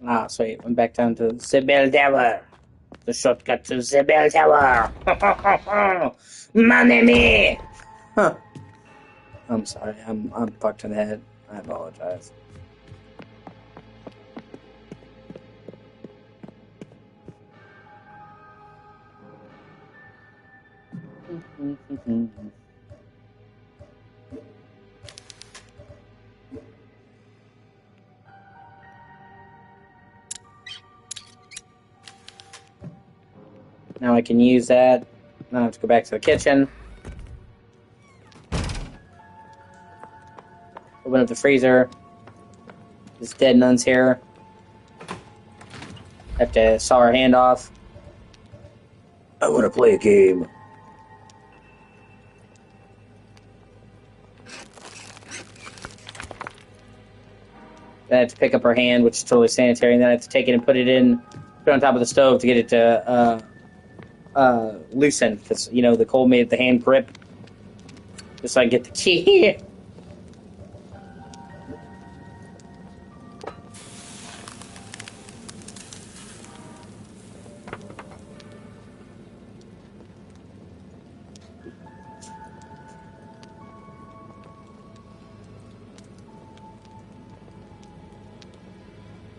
Ah, sweet. Went back down to Sibyl Tower. The shortcut to Sibyl Tower. Money me! Huh. I'm sorry. I'm fucked in the head. I apologize. I can use that. Now I have to go back to the kitchen. Open up the freezer. This dead nun's here. Have to saw her hand off. I want to play a game. Then I have to pick up her hand, which is totally sanitary, and then I have to take it and put it on top of the stove to get it to loosen, because, you know, the cold made the hand grip. Just so I can get the key.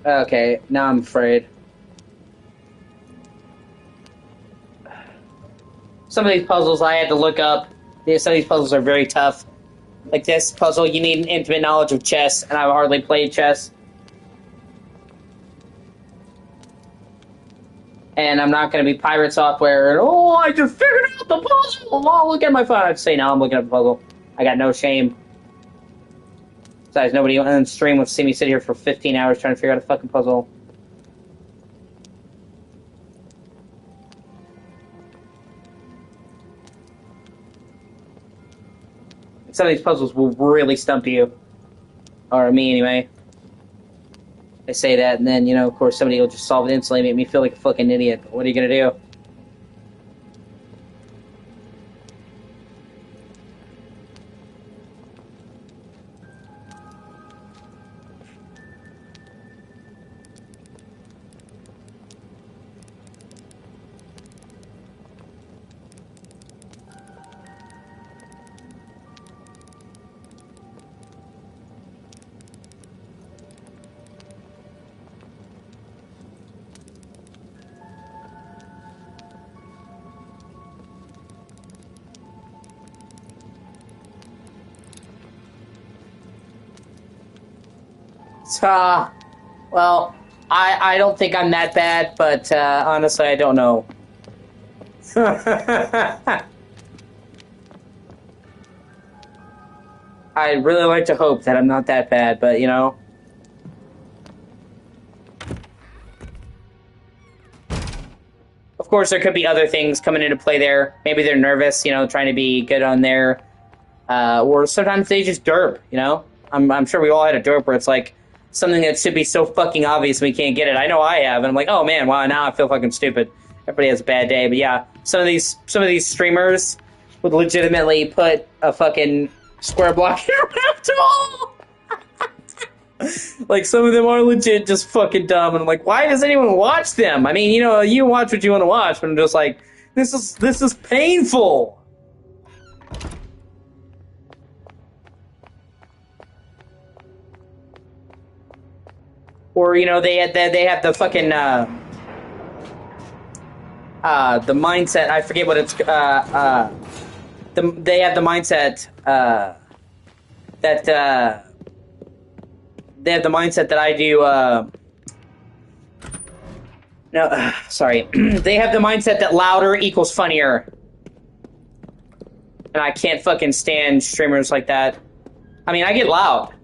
Okay, now I'm afraid. Some of these puzzles I had to look up. Some of these puzzles are very tough. Like this puzzle, you need an intimate knowledge of chess, and I've hardly played chess. And I'm not going to be pirate software, and oh, I just figured out the puzzle! Oh, look at my phone. I'd say, no, I'm looking at the puzzle. I got no shame. Besides, nobody on stream would see me sit here for 15 hours trying to figure out a fucking puzzle. Some of these puzzles will really stump you. Or me, anyway. I say that, and then, you know, of course, somebody will just solve it instantly, make me feel like a fucking idiot. But what are you gonna do? Well, I don't think I'm that bad, but honestly, I don't know. I'd really like to hope that I'm not that bad, but, you know. Of course, there could be other things coming into play there. Maybe they're nervous, you know, trying to be good on there. Or sometimes they just derp, you know? I'm sure we all had a derp where it's like something that should be so fucking obvious we can't get it. I know I have, and I'm like, oh man, wow, now I feel fucking stupid. Everybody has a bad day, but yeah, some of these streamers would legitimately put a fucking square block in a raft wall. Like, some of them are legit just fucking dumb, and I'm like, why does anyone watch them? I mean, you know, you watch what you want to watch, but I'm just like, this is painful. Or, you know, they have the fucking the mindset. I forget what it's they have the mindset that they have the mindset that I do. No, sorry. They have the mindset that louder equals funnier, and I can't fucking stand streamers like that. I mean, I get loud.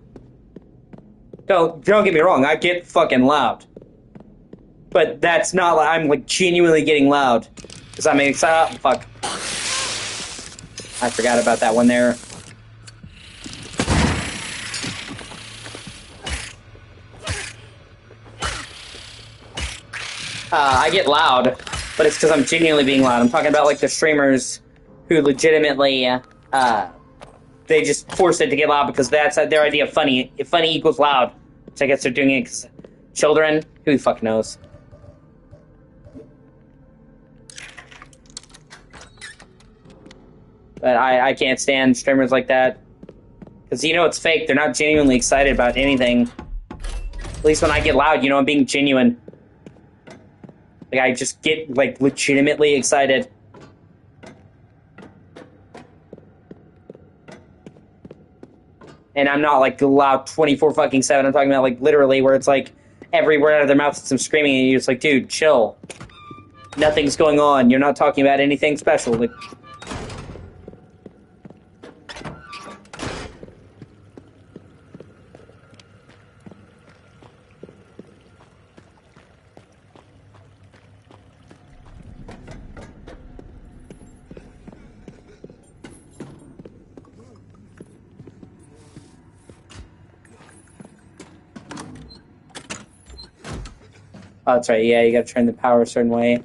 Don't get me wrong, I get fucking loud. But that's not like I'm like genuinely getting loud. Because I'm excited. Oh, fuck. I forgot about that one there. I get loud, but it's because I'm genuinely being loud. I'm talking about like the streamers who legitimately they just force it to get loud because that's their idea of funny. If funny equals loud, which I guess they're doing it because children, who the fuck knows? But I can't stand streamers like that. Because, you know, it's fake. They're not genuinely excited about anything. At least when I get loud, you know, I'm being genuine. Like, I just get, like, legitimately excited. And I'm not, like, loud 24-7. I'm talking about, like, literally where it's, like, every word out of their mouth is some screaming, and you're just like, dude, chill. nothing's going on. You're not talking about anything special. Like, oh, that's right. Yeah, you gotta turn the power a certain way.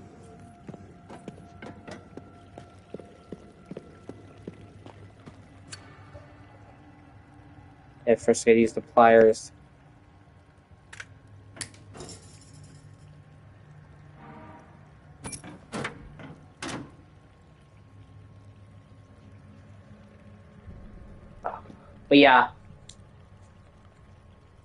Yeah, first I gotta use the pliers. But yeah.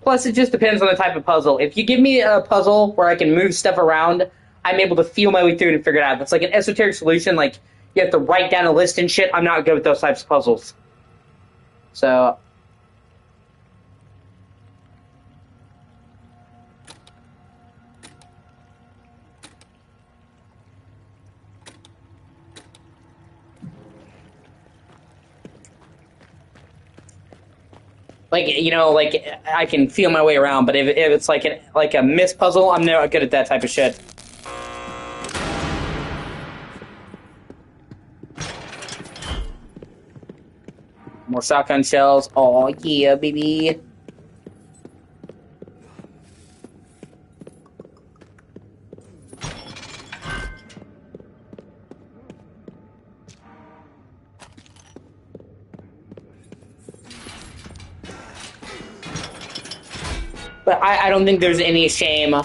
Plus, it just depends on the type of puzzle. If you give me a puzzle where I can move stuff around, I'm able to feel my way through it and figure it out. If it's like an esoteric solution, like you have to write down a list and shit, I'm not good with those types of puzzles. So, like, you know, like I can feel my way around, but if it's like a miss puzzle, I'm not good at that type of shit. More shotgun shells. Oh yeah, baby. But I don't think there's any shame. I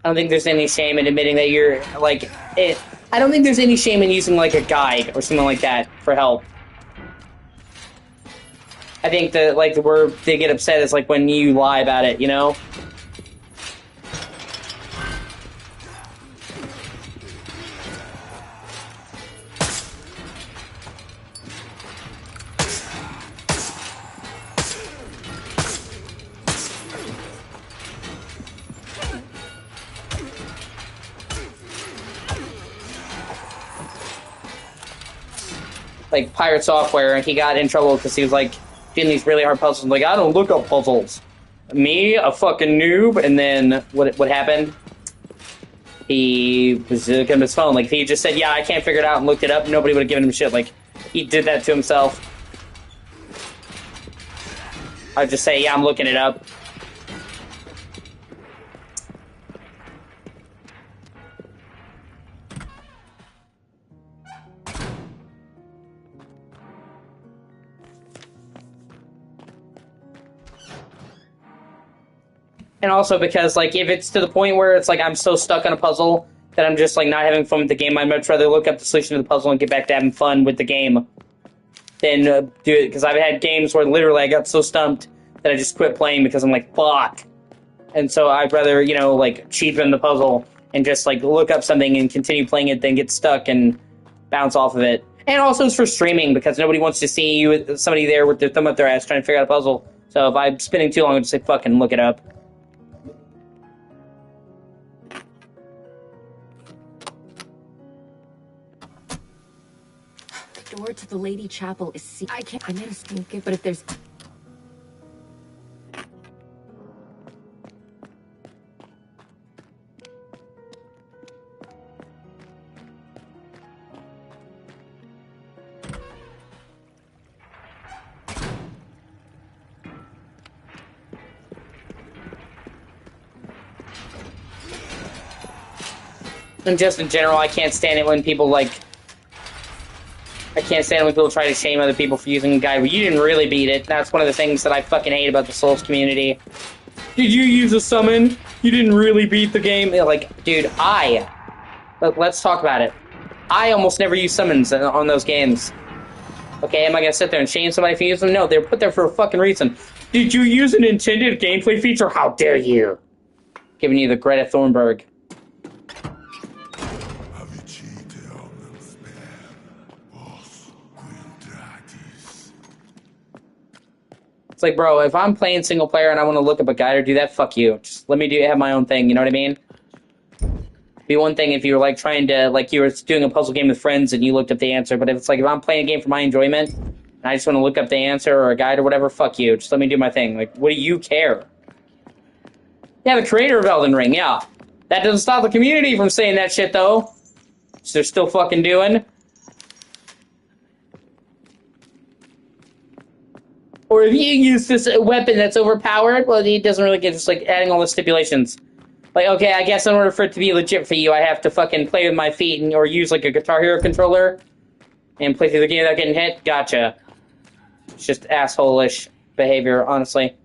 don't think there's any shame in admitting that you're, like, it. I don't think there's any shame in using, like, a guide or something like that for help. I think that, like, where they get upset is, like, when you lie about it, you know? Like Pirate Software, and he got in trouble because he was like doing these really hard puzzles. Like, I don't look up puzzles. Me, a fucking noob. And then what happened? He was looking at his phone. Like, if he just said, "Yeah, I can't figure it out," and looked it up, nobody would have given him shit. Like, he did that to himself. I'd just say, "Yeah, I'm looking it up." And also because, like, if it's to the point where it's like I'm so stuck on a puzzle that I'm just, like, not having fun with the game, I'd much rather look up the solution to the puzzle and get back to having fun with the game than do it. Because I've had games where literally I got so stumped that I just quit playing because I'm like, fuck. And so I'd rather, you know, like, cheapen the puzzle and just, like, look up something and continue playing it than get stuck and bounce off of it. And also it's for streaming because nobody wants to see you, somebody there with their thumb up their ass trying to figure out a puzzle. So if I'm spending too long, I'll just say, fucking look it up. Door to the Lady Chapel is I can't. I made a stink it, but if there's. And just in general, I can't stand it when people, like... I can't stand it when people try to shame other people for using a guide, but you didn't really beat it. That's one of the things that I fucking hate about the Souls community. Did you use a summon? You didn't really beat the game? They're like, dude, let's talk about it. I almost never use summons on those games. Okay, am I gonna sit there and shame somebody for using them? No, they're put there for a fucking reason. Did you use an intended gameplay feature? How dare you? Giving you the Greta Thunberg. It's like, bro, if I'm playing single player and I want to look up a guide or do that, fuck you. Just let me have my own thing, you know what I mean? Be one thing if you were like trying to, like you were doing a puzzle game with friends and you looked up the answer, but if it's like if I'm playing a game for my enjoyment and I just want to look up the answer or a guide or whatever, fuck you. Just let me do my thing. Like, what do you care? Yeah, the creator of Elden Ring, yeah. That doesn't stop the community from saying that shit, though. So they're still fucking doing. Or if you use this weapon that's overpowered, well, it doesn't really get just like adding all the stipulations. Like, okay, I guess in order for it to be legit for you, I have to fucking play with my feet and or use like a Guitar Hero controller and play through the game without getting hit. Gotcha. It's just asshole-ish behavior, honestly.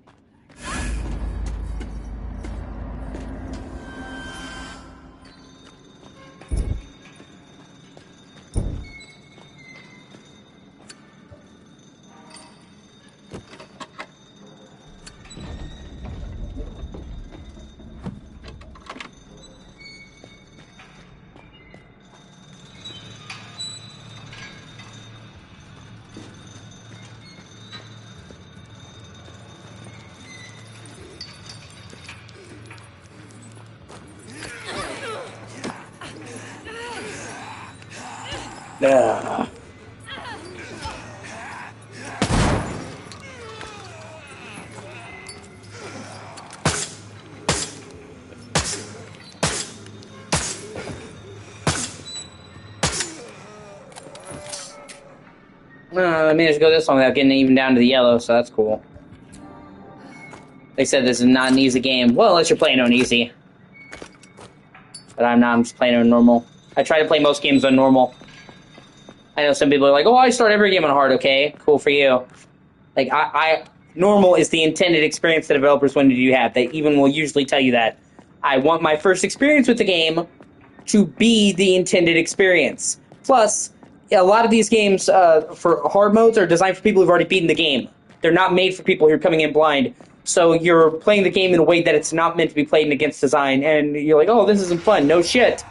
Ugh. I managed to go this long without getting even down to the yellow, so that's cool. They said this is not an easy game. Well, unless you're playing on easy. But I'm not, I'm just playing on normal. I try to play most games on normal. I know some people are like, oh, I start every game on hard, okay? Cool for you. Like, normal is the intended experience that developers wanted you to have. They even will usually tell you that. I want my first experience with the game to be the intended experience. Plus, a lot of these games for hard modes are designed for people who've already beaten the game. They're not made for people who are coming in blind. So you're playing the game in a way that it's not meant to be played in against design, and you're like, oh, this isn't fun. No shit.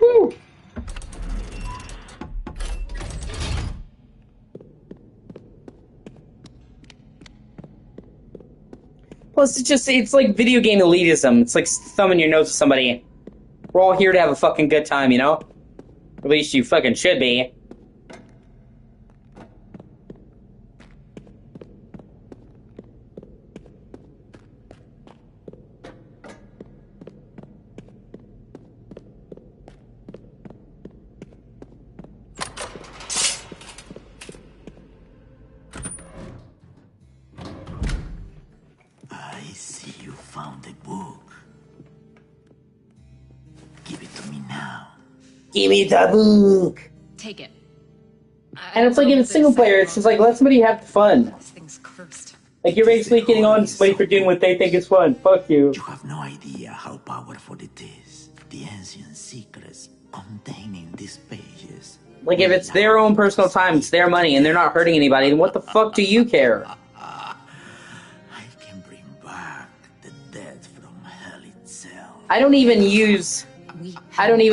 Woo. Plus, it's like video game elitism. It's like thumbing your nose at somebody. We're all here to have a fucking good time, you know? At least you fucking should be. I see you found a book. Give it to me now. Give me the book. Take it. And it's like in a single player, it's just like, let somebody have fun. This thing's cursed. Like, you're basically getting on to somebody for doing what they think is fun. Fuck you. You have no idea how powerful it is. The ancient secrets contained in these pages. Like, if it's their own personal time, it's their money, and they're not hurting anybody, then what the fuck do you care? I can bring back the dead from hell itself. I don't even,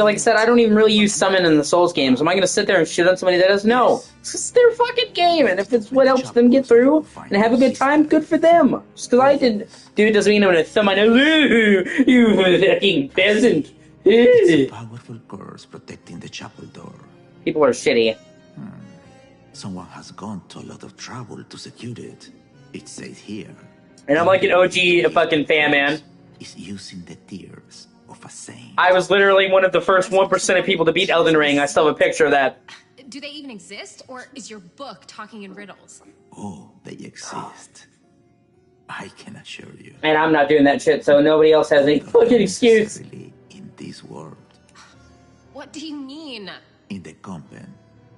like I said, I don't even really use summon in the Souls games. Am I gonna sit there and shit on somebody that does? No. It's just their fucking game, and if it's what helps them get through and have a good time, good for them. Just because I didn't do it doesn't mean I'm gonna thumb my nose. Ooh, you fucking peasant. It's a powerful curse protecting the chapel door. People are shitty. Someone has gone to a lot of trouble to secure it. It says here. And I'm like an OG fucking fan, man. Is using the tears of a saint. I was literally one of the first 1% of people to beat Elden Ring. I still have a picture of that. Do they even exist, or is your book talking in riddles? Oh, they exist. I can assure you. And I'm not doing that shit, so nobody else has any fucking excuse. Necessarily in this world. What do you mean? In the convent,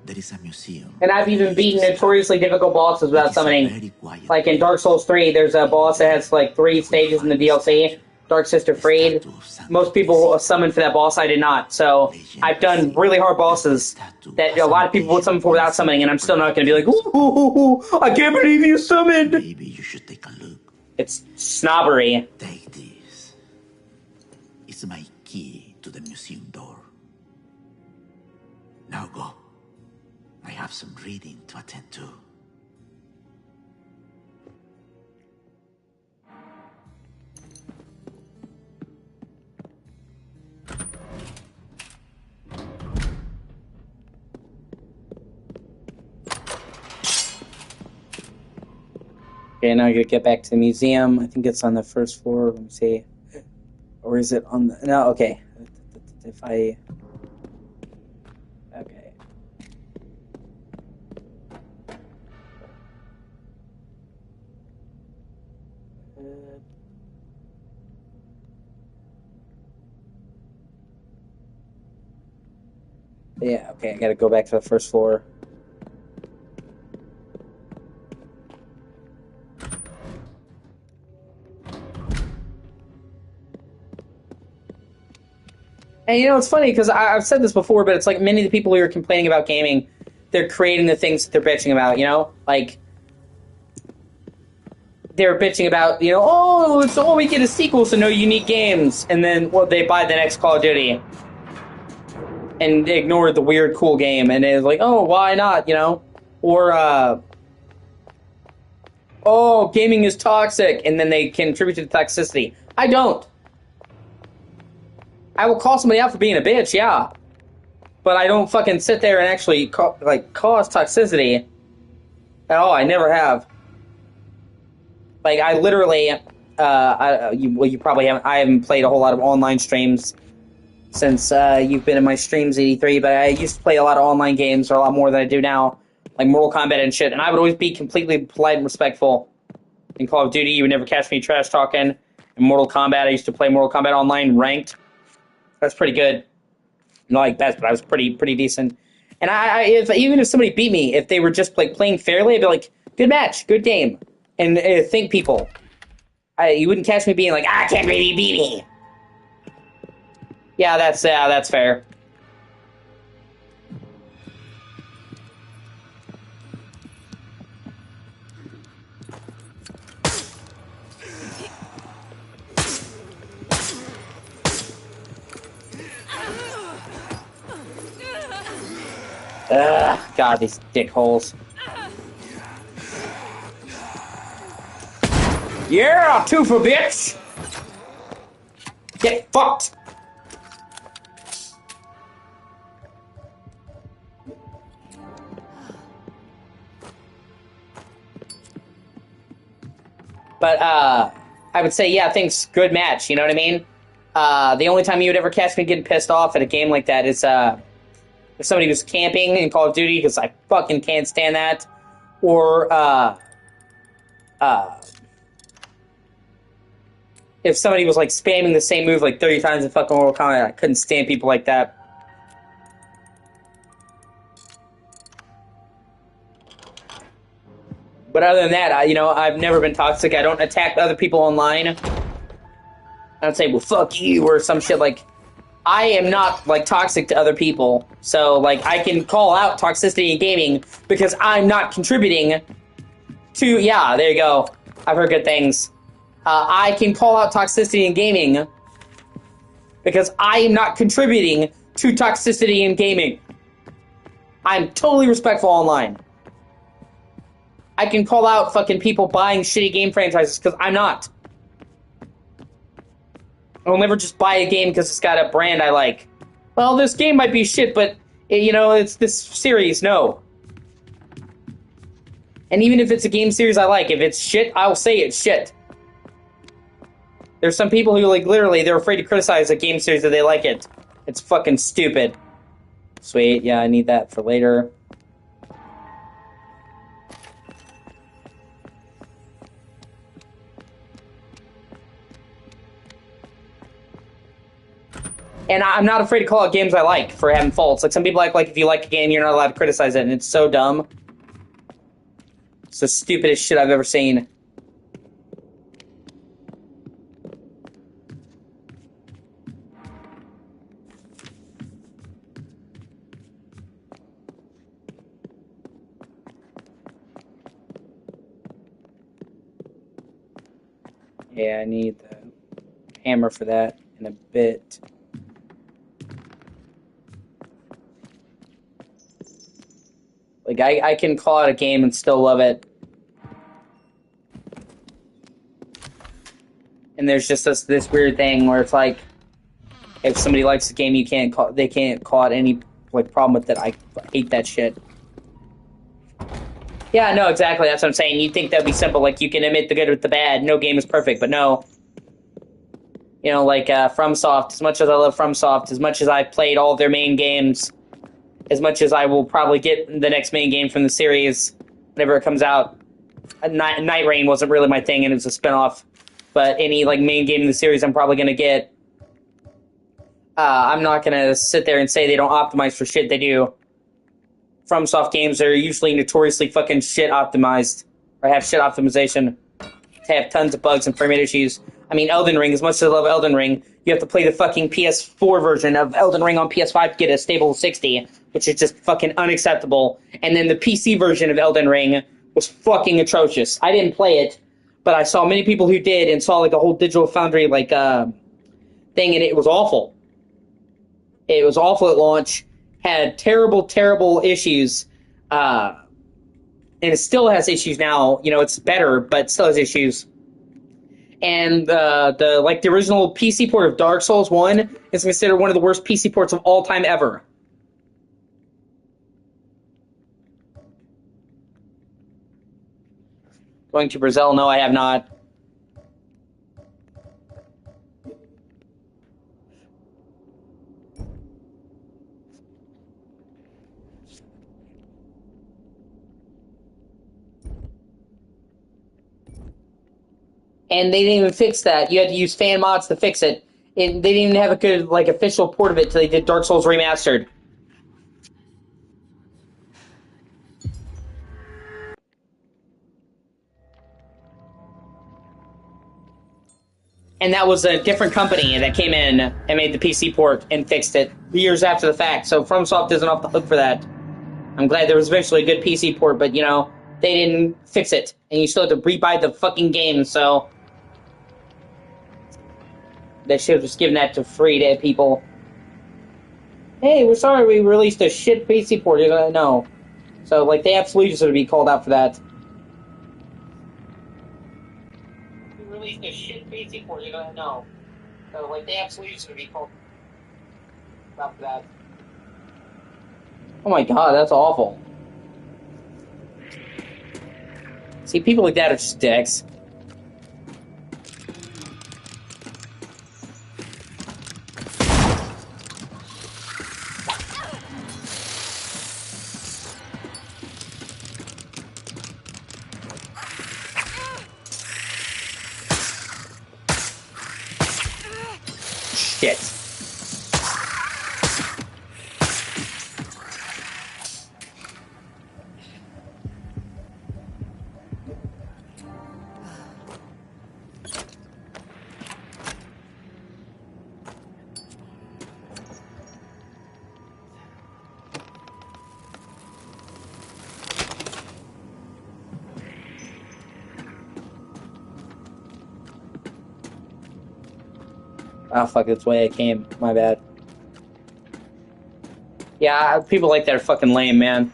There is a museum. And I've even beaten notoriously difficult bosses without summoning. Like in Dark Souls 3, there's a boss that has like 3 stages in the DLC. Dark Sister Freed. Most people summoned for that boss, I did not. So I've done really hard bosses that a lot of people would summon for without summoning, and I'm still not going to be like, ooh, I can't believe you summoned! Maybe you should take a look. It's snobbery. Take this. It's my key to the museum door. Now go. I have some reading to attend to. Okay, now I gotta get back to the museum. I think it's on the first floor. Let me see. Or is it on the... No, okay. If I... Okay. Yeah, okay, I gotta go back to the first floor. And you know, it's funny because I've said this before, but it's like many of the people who are complaining about gaming, they're creating the things that they're bitching about, you know? Like, they're bitching about, you know, oh, it's all we get is sequels to no unique games. And then, well, they buy the next Call of Duty and ignore the weird, cool game. And it's like, oh, why not, you know? Or, oh, gaming is toxic. And then they contribute to the toxicity. I don't. I will call somebody out for being a bitch, yeah. But I don't fucking sit there and actually cause toxicity at all. I never have. Like, I literally, you probably haven't, I haven't played a whole lot of online streams since you've been in my streams, 83, but I used to play a lot of online games, or a lot more than I do now, like Mortal Kombat and shit, and I would always be completely polite and respectful. In Call of Duty, you would never catch me trash talking. In Mortal Kombat, I used to play Mortal Kombat Online ranked. That's pretty good. Not like best, but I was pretty decent. And even if somebody beat me, if they were just like playing fairly, I'd be like, good match, good game. And thank people. You wouldn't catch me being like, I can't believe you beat me. Yeah, that's fair. God, these dickholes. Yeah, two for bitch! Get fucked! But, I would say, yeah, thanks, good match, you know what I mean? The only time you would ever catch me getting pissed off at a game like that is, if somebody was camping in Call of Duty, because I fucking can't stand that. Or, if somebody was, like, spamming the same move, like, 30 times in fucking Mortal Kombat, I couldn't stand people like that. But other than that, I've never been toxic. I don't attack other people online. I don't say, well, fuck you, or some shit like... I am not, like, toxic to other people. So, like, I can call out toxicity in gaming because I'm not contributing to... Yeah, there you go. I've heard good things. I can call out toxicity in gaming because I am not contributing to toxicity in gaming. I'm totally respectful online. I can call out fucking people buying shitty game franchises because I'm not. I'll never just buy a game because it's got a brand I like. Well, this game might be shit, but, it's this series. No. And even if it's a game series I like, if it's shit, I'll say it's shit. There's some people who, like, literally, they're afraid to criticize a game series that they like it. It's fucking stupid. Sweet, yeah, I need that for later. And I'm not afraid to call out games I like for having faults. Like, some people act like if you like a game, you're not allowed to criticize it, and it's so dumb. It's the stupidest shit I've ever seen. Yeah, I need the hammer for that in a bit. Like, I can call out a game and still love it. And there's just this weird thing where it's like, if somebody likes the game, they can't call out any like problem with it. I hate that shit. Yeah, no, exactly. That's what I'm saying. You'd think that'd be simple. Like, you can admit the good with the bad. No game is perfect, but no. You know, like, FromSoft, as much as I love FromSoft, as much as I've played all of their main games, as much as I will probably get the next main game from the series whenever it comes out, Night Rain wasn't really my thing, and it was a spinoff. But any, like, main game in the series I'm probably going to get. I'm not going to sit there and say they don't optimize for shit. They do. FromSoft games are usually notoriously fucking shit optimized, or have shit optimization, to have tons of bugs and frame rate issues. I mean, Elden Ring, as much as I love Elden Ring, you have to play the fucking PS4 version of Elden Ring on PS5 to get a stable 60, which is just fucking unacceptable. And then the PC version of Elden Ring was fucking atrocious. I didn't play it, but I saw many people who did, and saw, like, a whole Digital Foundry, like, thing, and it was awful. It was awful at launch. Had terrible, terrible issues, and it still has issues now. You know, it's better, but it still has issues. And the original PC port of Dark Souls 1 is considered one of the worst PC ports of all time ever. Going to Brazil? No, I have not. And they didn't even fix that. You had to use fan mods to fix it. They didn't even have a good, like, official port of it until they did Dark Souls Remastered. And that was a different company that came in and made the PC port and fixed it years after the fact. So FromSoft isn't off the hook for that. I'm glad there was eventually a good PC port, but, you know, they didn't fix it. And you still had to rebuy the fucking game, so they should have just given that to free to people. Hey, we're sorry we released a shit PC port. You're gonna know. So, like, they absolutely should be called out for that. We released a shit PC port. You're gonna know. So, like, they absolutely should be called out for that. Oh my god, that's awful. See, people like that are just dicks. Shit. Oh, fuck, that's the way I came. My bad. Yeah, people like that are fucking lame, man.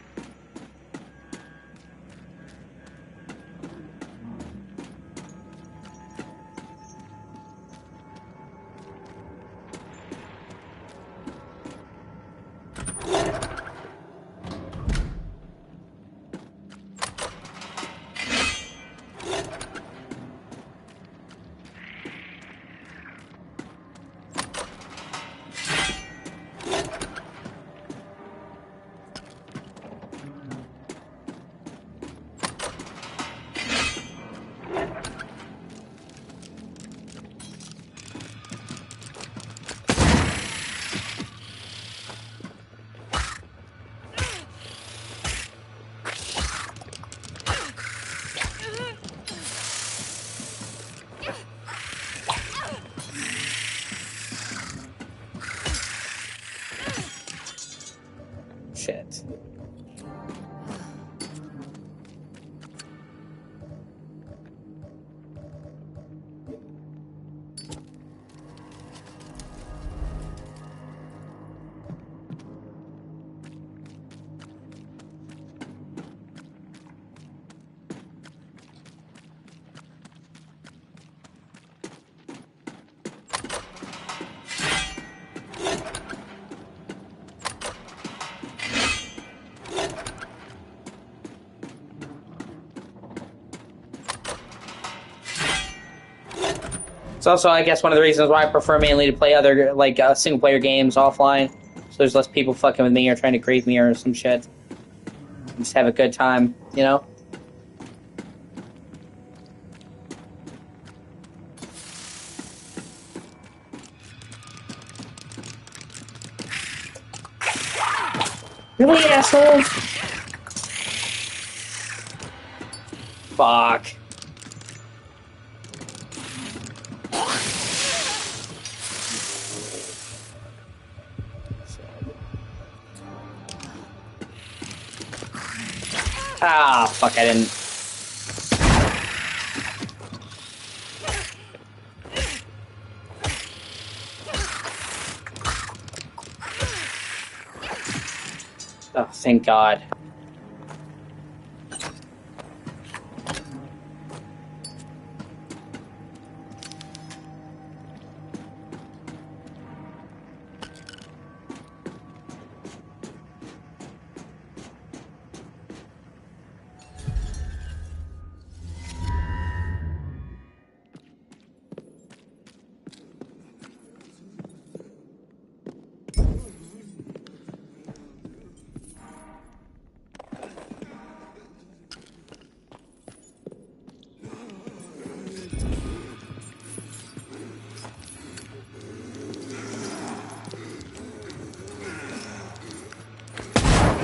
It's also, I guess, one of the reasons why I prefer mainly to play other, like, single-player games offline. So there's less people fucking with me or trying to grieve me or some shit. Just have a good time, you know? Really, asshole? Fuck. Ah, fuck, I didn't. Oh, thank God.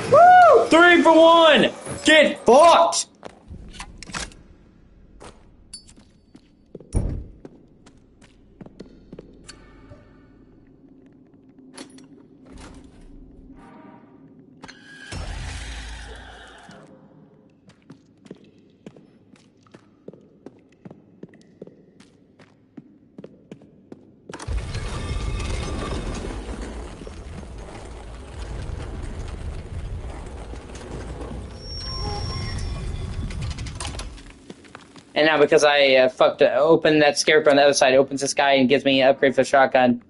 Woo! 3 for 1! Get fucked! And now because I fucked open that scarecrow on the other side, it opens this guy and gives me an upgrade for the shotgun.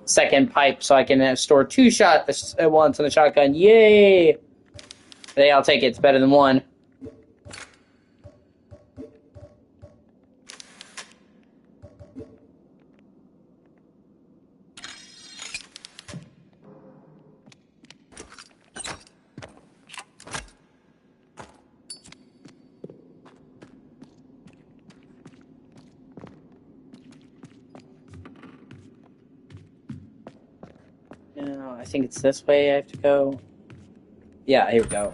Second pipe, so I can store 2 shots at once on the shotgun. Yay! Hey, I'll take it. It's better than 1. No, I think it's this way I have to go. Yeah, here we go.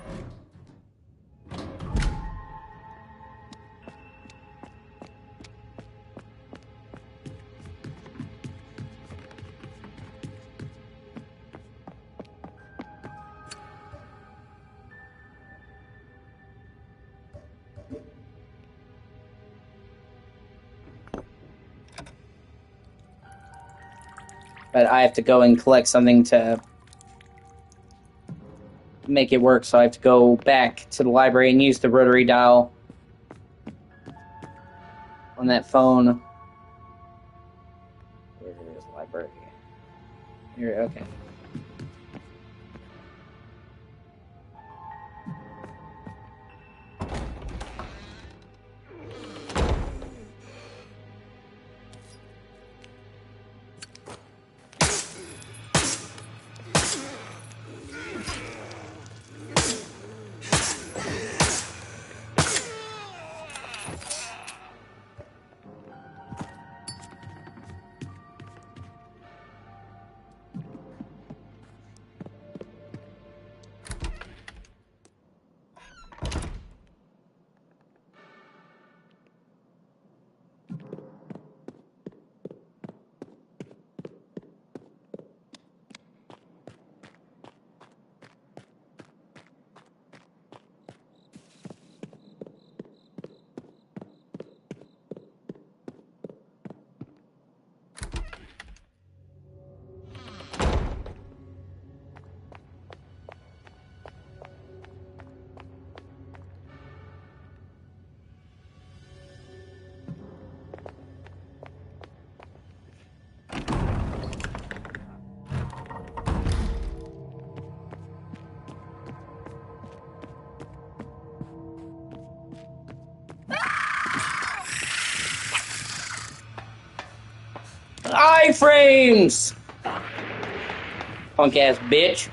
But I have to go and collect something to make it work, so I have to go back to the library and use the rotary dial on that phone. Where is the library? Here, okay. iframes! Punk ass bitch.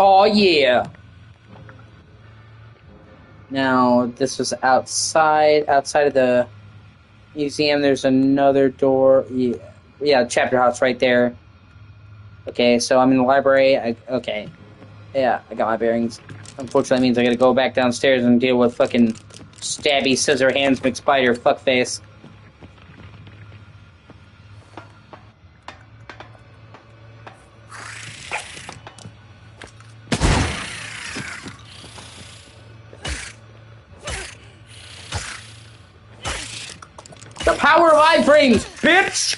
Oh yeah. Now this was outside of the museum. There's another door. Yeah, chapter house right there. Okay, so I'm in the library. Okay. Yeah, I got my bearings. Unfortunately, that means I gotta go back downstairs and deal with fucking stabby scissor hands McSpider fuckface. The power of iframes, bitch!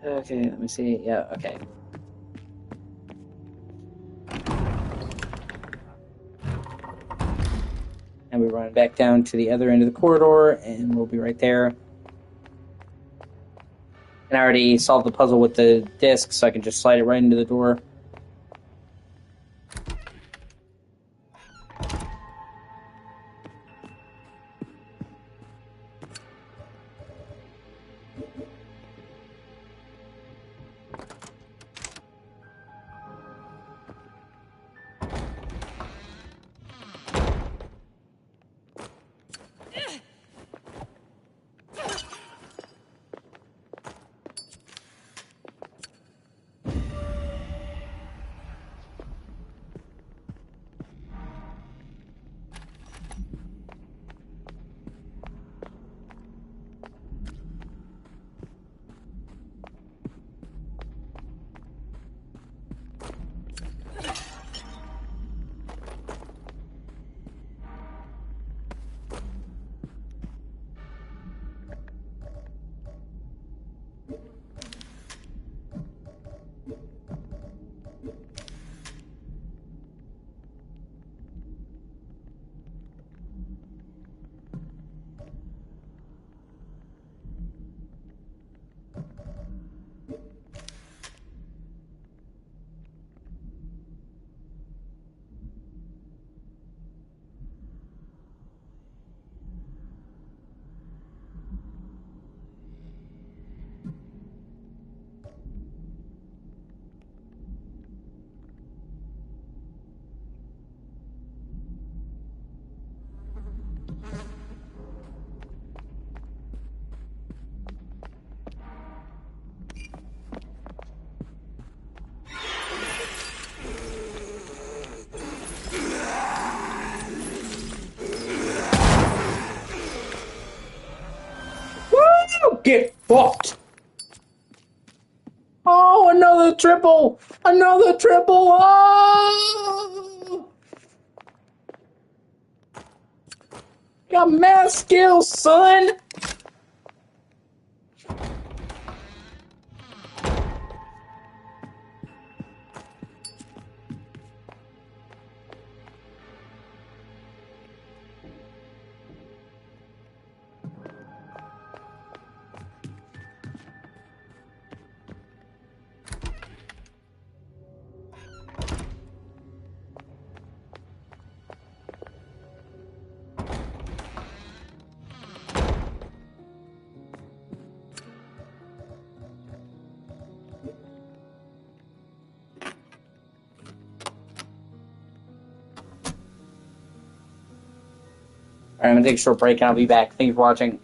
Okay, let me see. Yeah, okay. And we run back down to the other end of the corridor, and we'll be right there. And I already solved the puzzle with the disc, so I can just slide it right into the door. Fucked. Oh, another triple! Another triple! Oh! Got mad skills, son! Alright, I'm gonna take a short break and I'll be back. Thank you for watching.